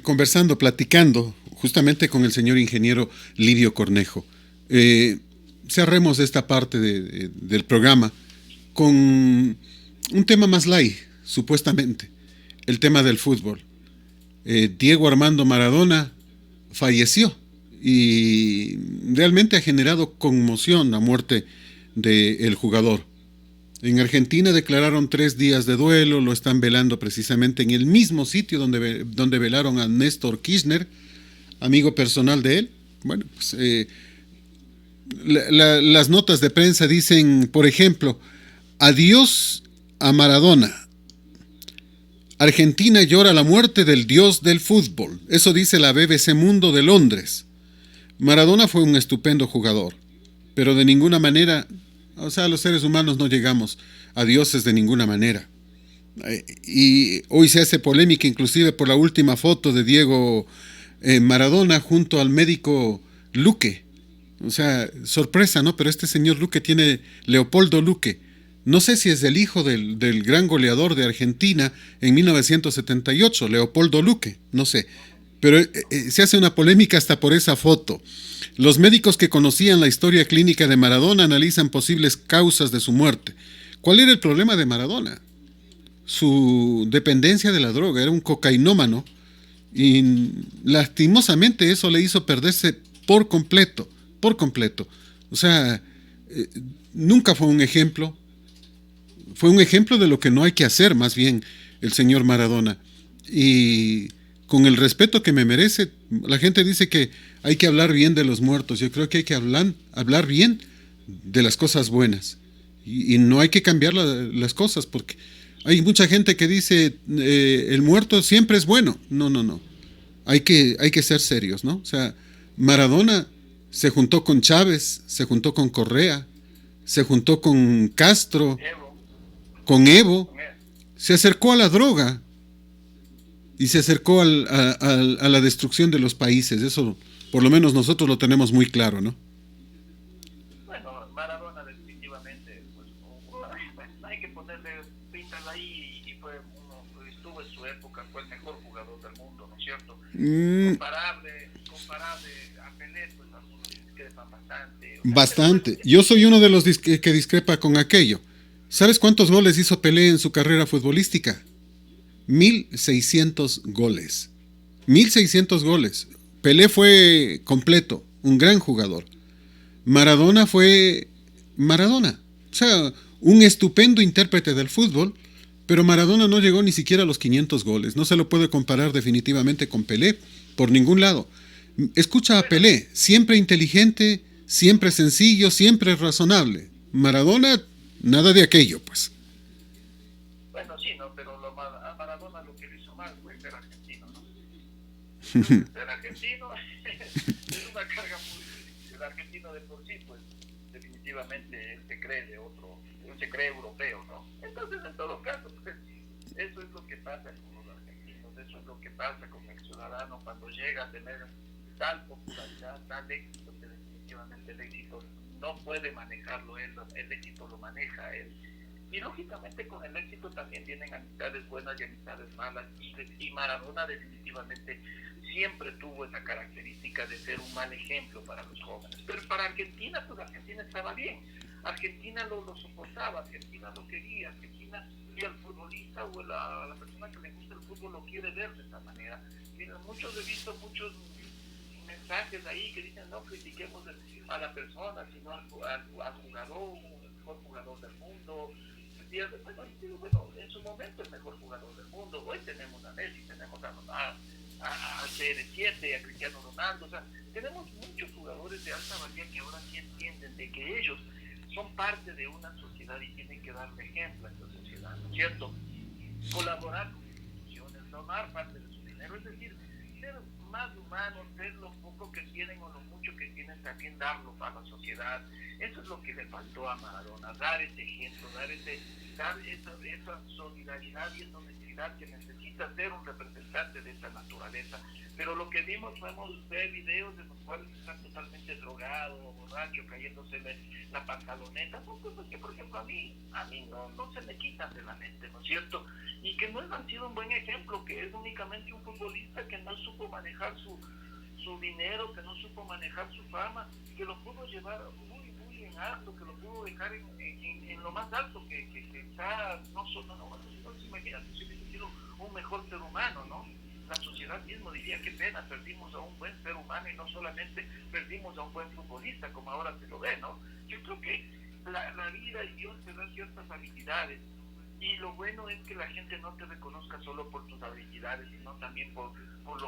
conversando, platicando justamente con el señor ingeniero Livio Cornejo. Cerremos esta parte del programa con un tema más light, supuestamente, el tema del fútbol. Diego Armando Maradona falleció y realmente ha generado conmoción la muerte del jugador. En Argentina declararon 3 días de duelo, lo están velando precisamente en el mismo sitio donde velaron a Néstor Kirchner, amigo personal de él. Bueno, pues las notas de prensa dicen, por ejemplo, adiós a Maradona. Argentina llora la muerte del dios del fútbol. Eso dice la BBC Mundo de Londres. Maradona fue un estupendo jugador, pero de ninguna manera, o sea, los seres humanos no llegamos a dioses de ninguna manera. Y hoy se hace polémica inclusive por la última foto de Diego Maradona junto al médico Luque. O sea, sorpresa, ¿no? Pero este señor Luque tiene Leopoldo Luque. No sé si es el hijo del gran goleador de Argentina en 1978, Leopoldo Luque, no sé. Pero se hace una polémica hasta por esa foto. Los médicos que conocían la historia clínica de Maradona analizan posibles causas de su muerte. ¿Cuál era el problema de Maradona? Su dependencia de la droga, era un cocainómano y lastimosamente eso le hizo perderse por completo. O sea, nunca fue un ejemplo de lo que no hay que hacer, más bien, el señor Maradona. Y con el respeto que me merece, la gente dice que hay que hablar bien de los muertos. Yo creo que hay que hablar bien de las cosas buenas. Y no hay que cambiar las cosas, porque hay mucha gente que dice el muerto siempre es bueno. No. Hay que ser serios, ¿no? O sea, Maradona se juntó con Chávez, se juntó con Correa, se juntó con Castro, con Evo, se acercó a la droga y se acercó a la destrucción de los países. Eso, por lo menos nosotros lo tenemos muy claro, ¿no? Bueno, Maradona definitivamente, pues, no hay que ponerle pintas ahí y estuvo en su época, fue el mejor jugador del mundo, ¿no es cierto? Comparable a Pelé, pues algunos discrepan bastante. Bastante. Yo soy uno de los que discrepa con aquello. ¿Sabes cuántos goles hizo Pelé en su carrera futbolística? 1.600 goles. 1.600 goles. Pelé fue completo, un gran jugador. Maradona fue Maradona. O sea, un estupendo intérprete del fútbol, pero Maradona no llegó ni siquiera a los 500 goles. No se lo puede comparar definitivamente con Pelé por ningún lado. Escucha a Pelé, siempre inteligente, siempre sencillo, siempre razonable. Maradona, nada de aquello, pues. Bueno, sí, ¿no? Pero a Maradona lo que le hizo mal fue ser argentino, ¿no? Ser argentino es una carga muy difícil. El argentino de por sí, pues, definitivamente él se cree europeo, ¿no? Entonces, en todo caso, pues, eso es lo que pasa con los argentinos, eso es lo que pasa con el ciudadano cuando llega a tener tal popularidad, tal éxito, que definitivamente el éxito no puede manejarlo él, el éxito lo maneja él. Y lógicamente con el éxito también vienen amistades buenas y amistades malas, y Maradona definitivamente siempre tuvo esa característica de ser un mal ejemplo para los jóvenes. Pero para Argentina, pues Argentina estaba bien, Argentina lo soportaba, Argentina lo quería, Argentina y al futbolista o a la persona que le gusta el fútbol lo quiere ver de esta manera. Miren, he visto muchos mensajes ahí que dicen no critiquemos a la persona, sino al jugador, el mejor jugador del mundo. Bueno, en su momento el mejor jugador del mundo. Hoy tenemos a Messi, tenemos a CR7, a Cristiano Ronaldo. O sea, tenemos muchos jugadores de alta valía que ahora sí entienden de que ellos son parte de una sociedad y tienen que darle ejemplo a esta sociedad, ¿no es cierto? Colaborar con instituciones, donar parte de su dinero, es decir, ser más humanos, ver lo poco que tienen o lo mucho que tienen, también darlo para la sociedad. Eso es lo que le faltó a Maradona, dar ese ejemplo, dar esa solidaridad, y es donde sociedad que necesita ser un representante de esa naturaleza. Pero lo que vimos, podemos ver videos de los cuales están totalmente drogados, borrachos, cayéndose la pantaloneta. Son cosas que, por ejemplo, a mí no se me quitan de la mente, ¿no es cierto? Y que no han sido un buen ejemplo, que es únicamente un futbolista que no supo manejar su dinero, que no supo manejar su fama, que lo pudo llevar muy en alto, que lo pudo dejar en lo más alto, que está, no se imagina si hubiese sido un mejor ser humano, ¿no? La sociedad mismo diría, qué pena, perdimos a un buen ser humano y no solamente perdimos a un buen futbolista, como ahora se lo ve, ¿no? Yo creo que la vida y Dios te da ciertas habilidades, y lo bueno es que la gente no te reconozca solo por tus habilidades, sino también por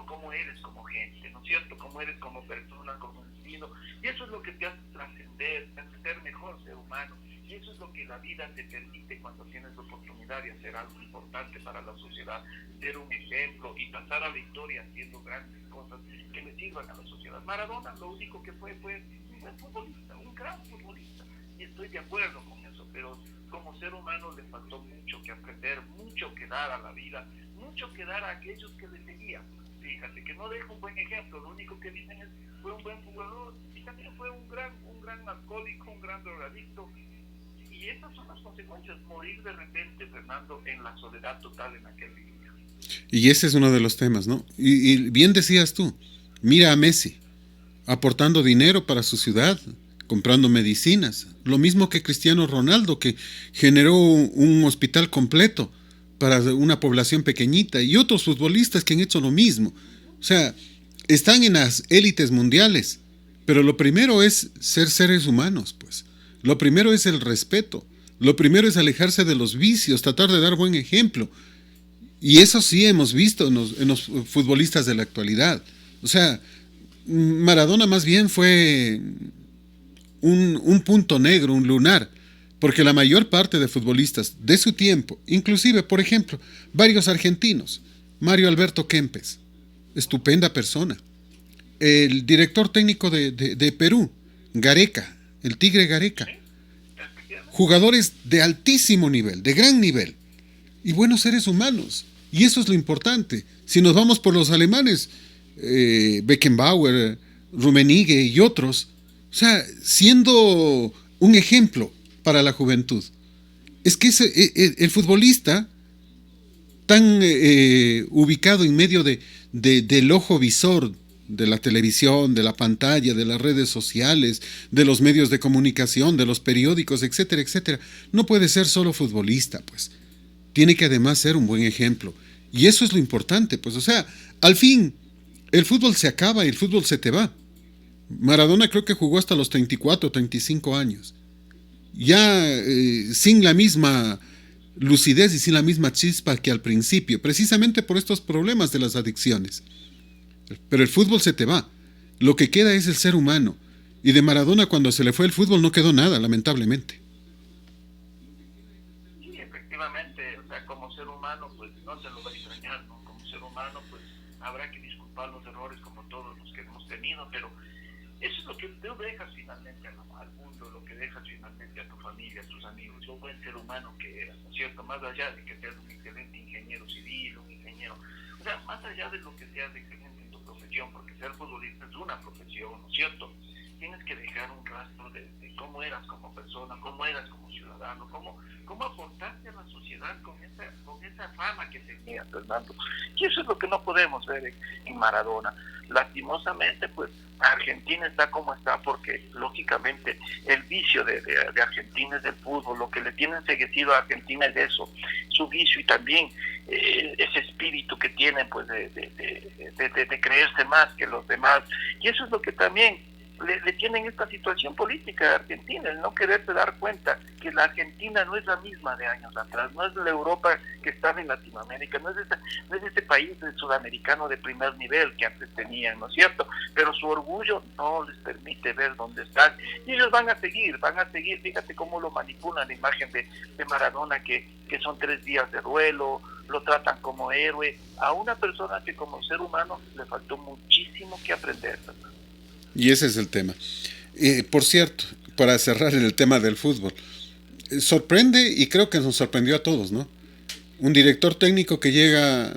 cómo eres como gente, ¿no es cierto? Cómo eres como persona, como individuo, y eso es lo que te hace trascender, te hace ser mejor ser humano, y eso es lo que la vida te permite cuando tienes la oportunidad de hacer algo importante para la sociedad, ser un ejemplo y pasar a la historia haciendo grandes cosas que le sirvan a la sociedad. Maradona lo único que fue un buen futbolista, un gran futbolista, y estoy de acuerdo con eso, pero como ser humano le faltó mucho que aprender, mucho que dar a la vida, mucho que dar a aquellos que le seguían. Fíjate que no deja un buen ejemplo, lo único que dicen es fue un buen jugador y también fue un gran alcohólico, un gran drogadicto. Y esas son las consecuencias, morir de repente, Fernando, en la soledad total en la que vivía. Y ese es uno de los temas, ¿no? Y bien decías tú, mira a Messi, aportando dinero para su ciudad, comprando medicinas. Lo mismo que Cristiano Ronaldo, que generó un hospital completo para una población pequeñita, y otros futbolistas que han hecho lo mismo. O sea, están en las élites mundiales, pero lo primero es ser seres humanos, pues. Lo primero es el respeto. Lo primero es alejarse de los vicios, tratar de dar buen ejemplo. Y eso sí hemos visto en los futbolistas de la actualidad. O sea, Maradona más bien fue un punto negro, un lunar, porque la mayor parte de futbolistas de su tiempo, inclusive, por ejemplo, varios argentinos, Mario Alberto Kempes, estupenda persona, el director técnico de Perú, Gareca, el Tigre Gareca, jugadores de altísimo nivel, de gran nivel, y buenos seres humanos, y eso es lo importante. Si nos vamos por los alemanes, Beckenbauer, Rummenigge y otros, o sea, siendo un ejemplo para la juventud. Es que el futbolista tan ubicado en medio del ojo visor de la televisión, de la pantalla, de las redes sociales, de los medios de comunicación, de los periódicos, etcétera, etcétera, no puede ser solo futbolista, pues. Tiene que además ser un buen ejemplo. Y eso es lo importante, pues. O sea, al fin, el fútbol se acaba y el fútbol se te va. Maradona creo que jugó hasta los 34, 35 años. Ya sin la misma lucidez y sin la misma chispa que al principio, precisamente por estos problemas de las adicciones. Pero el fútbol se te va. Lo que queda es el ser humano. Y de Maradona, cuando se le fue el fútbol, no quedó nada, lamentablemente. Sí, efectivamente, o sea, como ser humano, pues no se lo va a extrañar, ¿no? Como ser humano, pues habrá que disculpar los errores como todos los que hemos tenido, pero eso es lo que tú dejas finalmente al mundo, lo que dejas finalmente a tu familia, a tus amigos, lo buen ser humano que eras, ¿no es cierto? Más allá de que seas un excelente ingeniero civil, un ingeniero, o sea, más allá de lo que seas excelente en tu profesión, porque ser futbolista es una profesión, ¿no es cierto? Tienes que dejar un rastro de cómo eras como persona, cómo eras como ciudadano, cómo aportaste a la sociedad con esa fama que tenías, Fernando. Y eso es lo que no podemos ver en Maradona. Lastimosamente, pues Argentina está como está porque, lógicamente, el vicio de Argentina es del fútbol. Lo que le tiene enceguecido a Argentina es eso, su vicio, y también ese espíritu que tienen, pues, de creerse más que los demás. Y eso es lo que también le tienen esta situación política a Argentina, el no quererse dar cuenta que la Argentina no es la misma de años atrás, no es la Europa que estaba en Latinoamérica, no es ese país sudamericano de primer nivel que antes tenían, ¿no es cierto? Pero su orgullo no les permite ver dónde están, y ellos van a seguir, fíjate cómo lo manipulan la imagen de Maradona, que son 3 días de duelo, lo tratan como héroe, a una persona que como ser humano le faltó muchísimo que aprender, ¿verdad? Y ese es el tema. Por cierto, para cerrar en el tema del fútbol, sorprende, y creo que nos sorprendió a todos, ¿no? Un director técnico que llega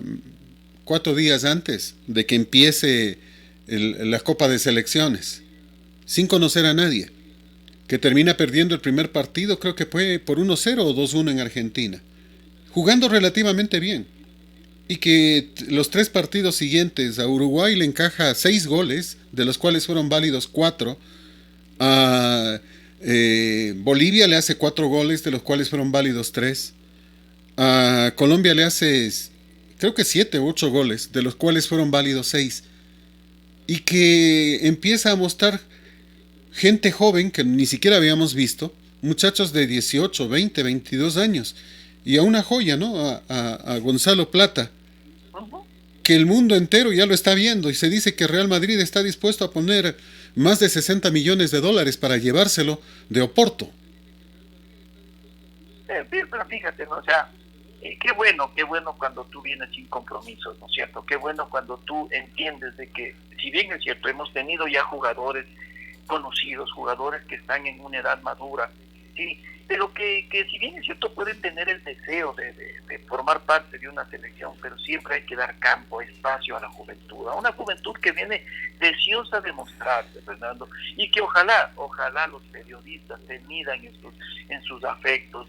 4 días antes de que empiece la Copa de Selecciones, sin conocer a nadie, que termina perdiendo el primer partido, creo que fue por 1-0 o 2-1 en Argentina, jugando relativamente bien, y que los 3 partidos siguientes a Uruguay le encaja 6 goles, de los cuales fueron válidos 4, a Bolivia le hace 4 goles, de los cuales fueron válidos 3, a Colombia le hace creo que 7 u 8 goles, de los cuales fueron válidos 6, y que empieza a mostrar gente joven que ni siquiera habíamos visto, muchachos de 18, 20, 22 años, y a una joya, ¿no? A Gonzalo Plata, que el mundo entero ya lo está viendo, y se dice que Real Madrid está dispuesto a poner más de 60 millones de dólares para llevárselo de Oporto. Pero fíjate, ¿no? O sea, qué bueno cuando tú vienes sin compromisos, ¿no es cierto? Qué bueno cuando tú entiendes de que, si bien es cierto, hemos tenido ya jugadores conocidos, jugadores que están en una edad madura, sí, pero que si bien es cierto pueden tener el deseo de formar parte de una selección, pero siempre hay que dar campo, espacio a la juventud, a una juventud que viene deseosa de mostrarse, Fernando, y que ojalá los periodistas se midan en sus afectos,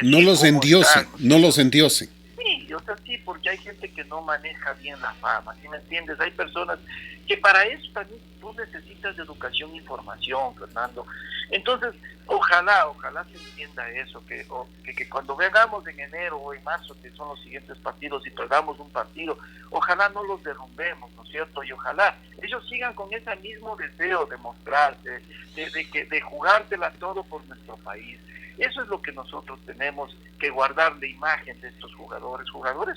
no los endiosen, no los endiosen. Sí, o sea, sí, porque hay gente que no maneja bien la fama, ¿sí me entiendes? Hay personas que para eso también tú necesitas de educación e información, Fernando. Entonces, ojalá se entienda eso, que cuando vengamos en enero o en marzo, que son los siguientes partidos, y perdamos un partido, ojalá no los derrumbemos, ¿no es cierto? Y ojalá ellos sigan con ese mismo deseo de mostrarse, de jugártela todo por nuestro país. Eso es lo que nosotros tenemos que guardar, la imagen de estos jugadores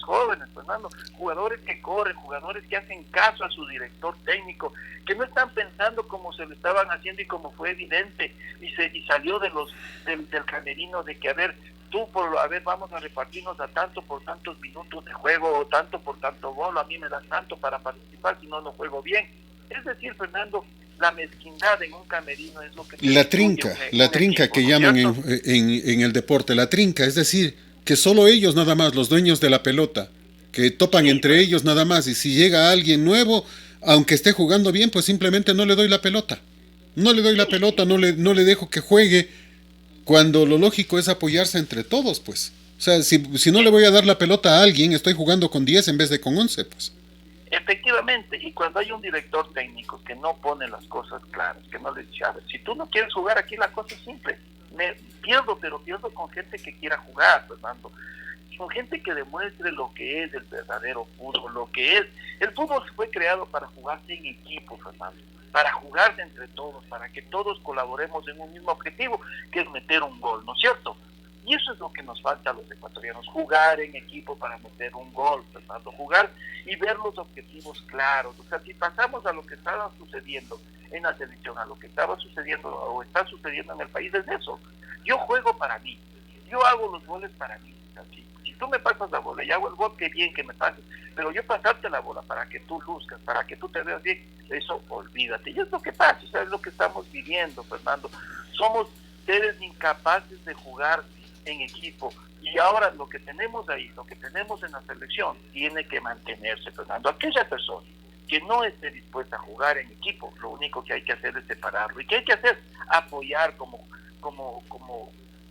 jóvenes, Fernando, jugadores que corren, jugadores que hacen caso a su director técnico, que no están pensando como se lo estaban haciendo y como fue evidente, y salió del camerino de que, vamos a repartirnos a tanto por tantos minutos de juego, o tanto por tanto gol, a mí me das tanto para participar, si no juego bien. Es decir, Fernando, la mezquindad en un camerino es lo que... La trinca equipo, que llaman en el deporte, la trinca, es decir, que solo ellos nada más, los dueños de la pelota, que topan entre ellos nada más, y si llega alguien nuevo, aunque esté jugando bien, pues simplemente no le doy la pelota. No le dejo que juegue, cuando lo lógico es apoyarse entre todos, pues. O sea, si no le voy a dar la pelota a alguien, estoy jugando con 10 en vez de con 11, pues. Efectivamente, y cuando hay un director técnico que no pone las cosas claras, que no le dice, a ver, si tú no quieres jugar aquí, la cosa es simple, pierdo con gente que quiera jugar, Fernando, con gente que demuestre lo que es el verdadero fútbol, lo que es. El fútbol fue creado para jugarse en equipo, Fernando, para jugarse entre todos, para que todos colaboremos en un mismo objetivo, que es meter un gol, ¿no es cierto? Y eso es lo que nos falta a los ecuatorianos, jugar en equipo para meter un gol, Fernando, jugar y ver los objetivos claros. O sea, si pasamos a lo que estaba sucediendo en la selección, a lo que estaba sucediendo o está sucediendo en el país, es eso. Yo juego para mí, yo hago los goles para mí. O sea, si tú me pasas la bola y hago el gol, qué bien que me pases, pero yo pasarte la bola para que tú luzcas, para que tú te veas bien, eso olvídate. Y es lo que pasa, o sea, es lo que estamos viviendo, Fernando. Somos seres incapaces de jugar en equipo, y ahora lo que tenemos ahí, lo que tenemos en la selección, tiene que mantenerse, Fernando. Aquella persona que no esté dispuesta a jugar en equipo, lo único que hay que hacer es separarlo. ¿Y qué hay que hacer? Apoyar como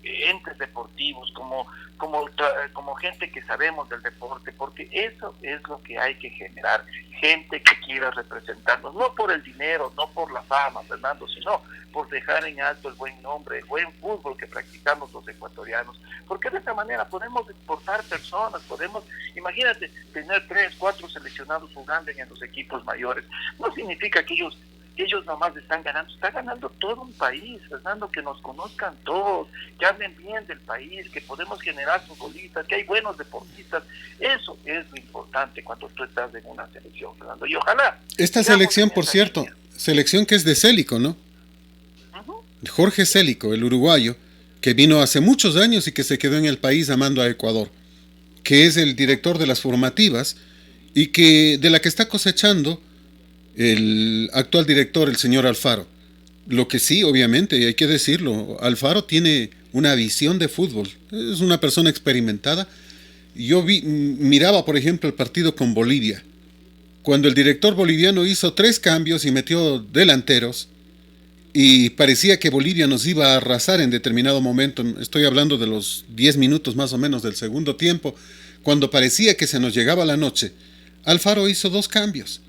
entes deportivos, como gente que sabemos del deporte, porque eso es lo que hay que generar, gente que quiera representarnos, no por el dinero, no por la fama, Fernando, sino por dejar en alto el buen nombre, el buen fútbol que practicamos los ecuatorianos, porque de esta manera podemos exportar personas, imagínate, tener 3, 4 seleccionados jugando en los equipos mayores. No significa que ellos nomás están ganando, está ganando todo un país, Fernando, que nos conozcan todos, que hablen bien del país, que podemos generar futbolistas, que hay buenos deportistas. Eso es lo importante cuando tú estás en una selección, Fernando, y ojalá... Esta selección, por cierto, selección que es de Célico, ¿no? Jorge Célico, el uruguayo, que vino hace muchos años y que se quedó en el país amando a Ecuador, que es el director de las formativas y de la que está cosechando el actual director, el señor Alfaro. Lo que sí, obviamente, hay que decirlo, Alfaro tiene una visión de fútbol, es una persona experimentada. Yo miraba, por ejemplo, el partido con Bolivia, cuando el director boliviano hizo 3 cambios y metió delanteros, y parecía que Bolivia nos iba a arrasar en determinado momento. Estoy hablando de los 10 minutos más o menos del segundo tiempo, cuando parecía que se nos llegaba la noche. Alfaro hizo 2 cambios.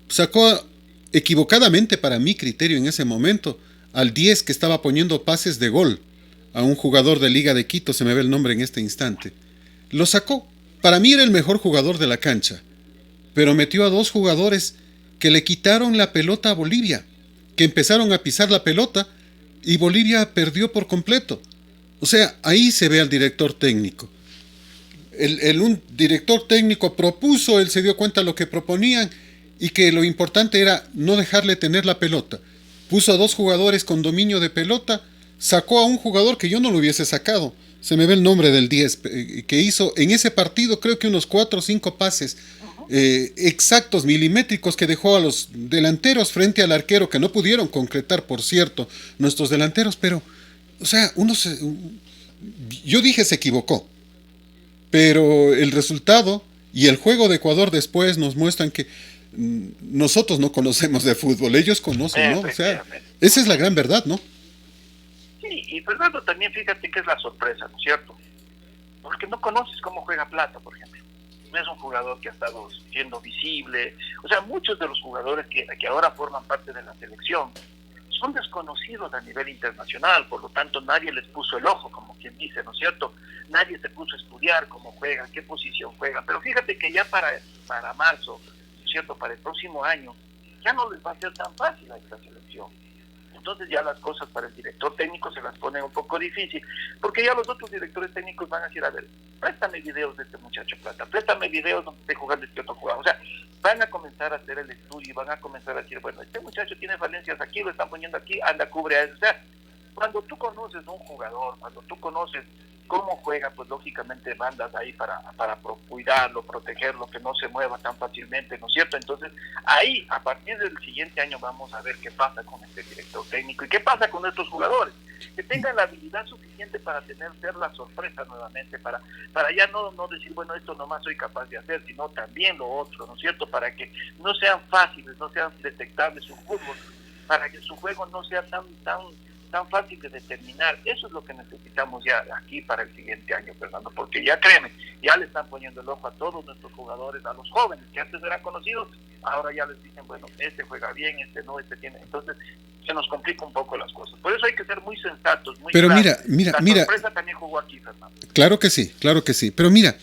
Sacó equivocadamente para mi criterio en ese momento al 10 que estaba poniendo pases de gol a un jugador de Liga de Quito, se me ve el nombre en este instante. Lo sacó. Para mí era el mejor jugador de la cancha, pero metió a 2 jugadores que le quitaron la pelota a Bolivia, que empezaron a pisar la pelota y Bolivia perdió por completo. O sea, ahí se ve al director técnico. Un director técnico propuso, él se dio cuenta de lo que proponían y que lo importante era no dejarle tener la pelota. Puso a 2 jugadores con dominio de pelota, sacó a un jugador que yo no lo hubiese sacado. Se me ve el nombre del 10, que hizo en ese partido creo que unos 4 o 5 pases exactos, milimétricos, que dejó a los delanteros frente al arquero, que no pudieron concretar, por cierto, nuestros delanteros, pero, o sea, yo dije se equivocó, pero el resultado y el juego de Ecuador después nos muestran que nosotros no conocemos de fútbol, ellos conocen, ¿no? O sea, esa es la gran verdad, ¿no? Sí, y Fernando, también fíjate que es la sorpresa, ¿no es cierto? Porque no conoces cómo juega Plata, por ejemplo. No es un jugador que ha estado siendo visible. O sea, muchos de los jugadores que ahora forman parte de la selección son desconocidos a nivel internacional, por lo tanto nadie les puso el ojo, como quien dice, ¿no es cierto? Nadie se puso a estudiar cómo juegan, qué posición juegan. Pero fíjate que ya para marzo, ¿no es cierto?, para el próximo año, ya no les va a ser tan fácil a esta selección. Entonces ya las cosas para el director técnico se las ponen un poco difícil, porque ya los otros directores técnicos van a decir, a ver, préstame videos de este muchacho Plata, préstame videos donde esté jugando este otro jugador. O sea, van a comenzar a hacer el estudio y van a comenzar a decir, bueno, este muchacho tiene falencias aquí, lo están poniendo aquí, anda, cubre a él. O sea, cuando tú conoces un jugador, cuando tú conoces cómo juega, pues lógicamente mandas ahí para cuidarlo, protegerlo, que no se mueva tan fácilmente, ¿no es cierto? Entonces, ahí, a partir del siguiente año, vamos a ver qué pasa con este director técnico y qué pasa con estos jugadores, que tengan la habilidad suficiente para ser la sorpresa nuevamente, para ya no decir, bueno, esto nomás soy capaz de hacer, sino también lo otro, ¿no es cierto? Para que no sean fáciles, no sean detectables su fútbol, para que su juego no sea tan fácil de determinar. Eso es lo que necesitamos ya aquí para el siguiente año, Fernando, porque ya créeme, ya le están poniendo el ojo a todos nuestros jugadores, a los jóvenes que antes eran conocidos, ahora ya les dicen, bueno, este juega bien, este no, este tiene. Entonces se nos complica un poco las cosas. Por eso hay que ser muy sensatos, muy pero claros. Mira, la sorpresa también jugó aquí, Fernando. Claro que sí, pero mira,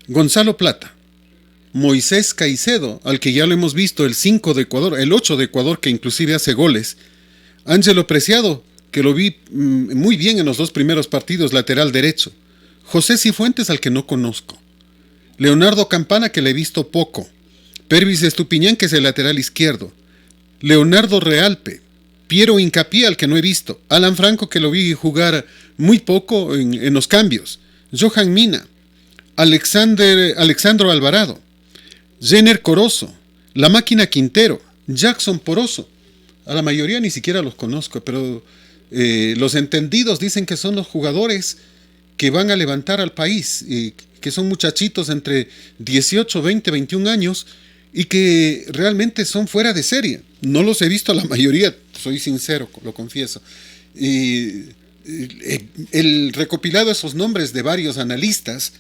Gonzalo Plata, Moisés Caicedo, al que ya lo hemos visto, el 5 de Ecuador, el 8 de Ecuador, que inclusive hace goles, Ángelo Preciado, que lo vi muy bien en los 2 primeros partidos, lateral derecho, José Cifuentes, al que no conozco, Leonardo Campana, que le he visto poco, Pervis Estupiñán, que es el lateral izquierdo, Leonardo Realpe, Piero Hincapié, al que no he visto, Alan Franco, que lo vi jugar muy poco en los cambios, Johan Mina, Alexandro Alvarado, Jenner Corozo, La Máquina Quintero, Jackson Poroso. A la mayoría ni siquiera los conozco, pero los entendidos dicen que son los jugadores que van a levantar al país, que son muchachitos entre 18, 20, 21 años y que realmente son fuera de serie. No los he visto a la mayoría, soy sincero, lo confieso. Y el recopilado de esos nombres de varios analistas,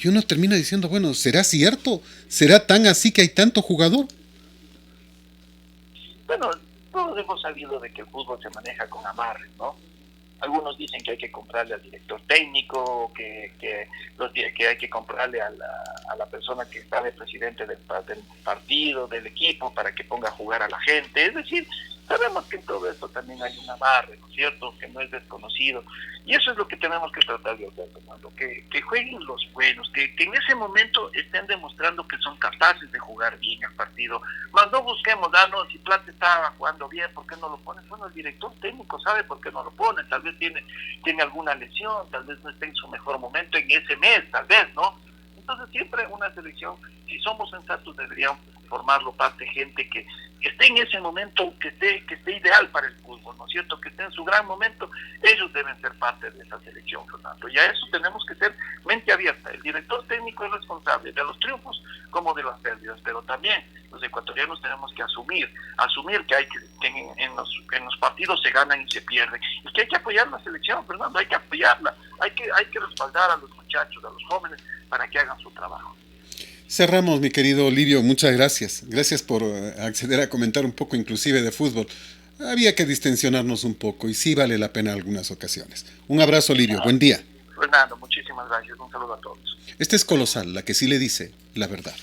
y uno termina diciendo, bueno, ¿será cierto? ¿Será tan así que hay tanto jugador? Bueno, todos hemos sabido de que el fútbol se maneja con amarres, ¿no? Algunos dicen que hay que comprarle al director técnico, que hay que comprarle a la persona que está de presidente del partido, del equipo, para que ponga a jugar a la gente. Es decir, sabemos que en todo esto también hay un amarre, ¿no es cierto?, que no es desconocido. Y eso es lo que tenemos que tratar de hacer, Fernando, que jueguen los buenos, que en ese momento estén demostrando que son capaces de jugar bien el partido. Más no busquemos, no, si Plata estaba jugando bien, ¿por qué no lo pone? Bueno, el director técnico sabe por qué no lo pone, tal vez tiene alguna lesión, tal vez no esté en su mejor momento en ese mes, tal vez, ¿no? Entonces siempre una selección, si somos sensatos, deberíamos formarlo parte gente que esté en ese momento, que esté ideal para el fútbol, ¿no es cierto? Que esté en su gran momento, ellos deben ser parte de esa selección, Fernando. Y a eso tenemos que ser mente abierta. El director técnico es responsable de los triunfos como de las pérdidas, pero también los ecuatorianos tenemos que asumir que hay que en los partidos se ganan y se pierden, y que hay que apoyar la selección, Fernando, hay que apoyarla, hay que respaldar a los muchachos, a los jóvenes, para que hagan su trabajo. Cerramos, mi querido Livio, muchas gracias. Gracias por acceder a comentar un poco inclusive de fútbol. Había que distensionarnos un poco y sí vale la pena algunas ocasiones. Un abrazo, Livio, buen día. Fernando, muchísimas gracias, un saludo a todos. Este es Colosal, la que sí le dice la verdad.